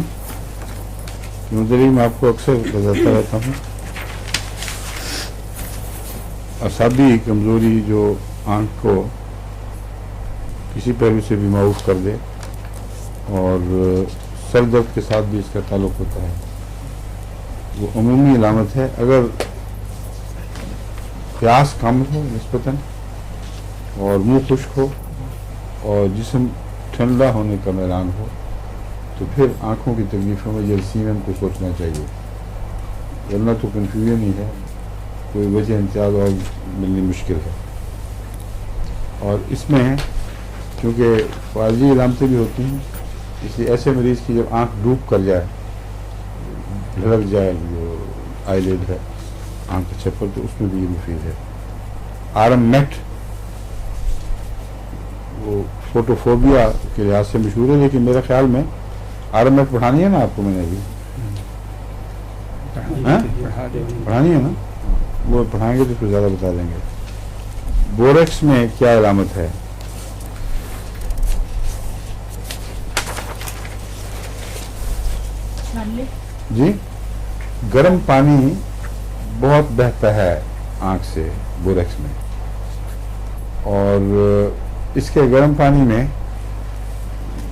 की मैं आपको अक्सर बताता रहता हूँ। असाबी कमज़ोरी जो आँख को किसी पहलू से भी मारूफ कर दे, और सर दर्द के साथ भी इसका ताल्लुक होता है, वो अमूमी अलामत है। अगर प्यास कम हो निस्बतन, और मुँह खुश्क हो, और जिस्म ठंडा होने का मैलान हो, तो फिर आँखों की तकलीफ़ों में जर्सीमियम को सोचना चाहिए, वरना तो कन्फ्यूजन ही है, कोई वजह इम्तियाज़ और मिलनी मुश्किल है। और इसमें क्योंकि फार्जी इलामतें भी होती हैं, इसलिए ऐसे मरीज़ की जब आँख डूब कर जाए, ढलक जाए जो आईलिड है आँख के छप्पर, तो उसमें भी ये मुफीद है। आरएममेट वो फोटोफोबिया के लिहाज से मशहूर है, लेकिन मेरे ख्याल में आरएमएफ पढ़ानी है ना आपको? मैंने अभी पढ़ानी है ना? वो पढ़ाएंगे तो फिर ज़्यादा बता देंगे। बोरेक्स में क्या अलामत है? जी, गर्म पानी बहुत बहता है आँख से बोरेक्स में, और इसके गर्म पानी में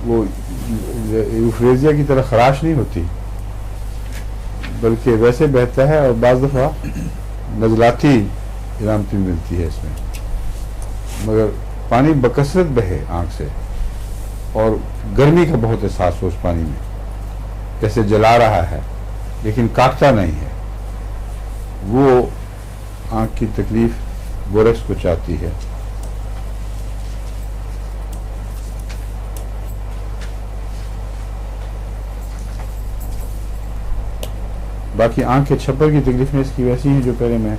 वो यूफ्रेजिया की तरह खराश नहीं होती, बल्कि वैसे बहता है और बाज़ दफ़ा नज़लाती इलामती मिलती है इसमें। मगर पानी बकसरत बहे आँख से और गर्मी का बहुत एहसास हो उस पानी में, जैसे जला रहा है लेकिन काटता नहीं है। वो आँख की तकलीफ बोरक्स को चाहती है। बाकी आँख के छप्पर की तकलीफ में इसकी वैसी है जो पहले मैं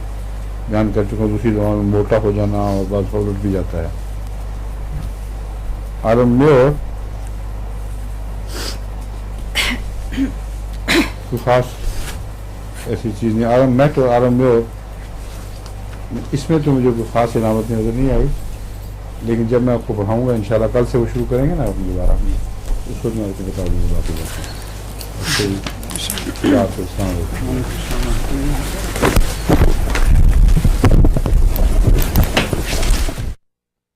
बयान कर चुका हूँ। दूसरी दवा में मोटा हो जाना और बाद उलट भी जाता है। आरामदेव कोई खास ऐसी चीज़ नहीं। आराममेट और आरामदेव इसमें तो मुझे कोई खास इलामत नज़र नहीं आई, लेकिन जब मैं आपको पढ़ाऊँगा इंशाल्लाह, कल से वो शुरू करेंगे ना अपनी दोबारा, उस वक्त मैं आपको बता दूँगा बाकी बातें।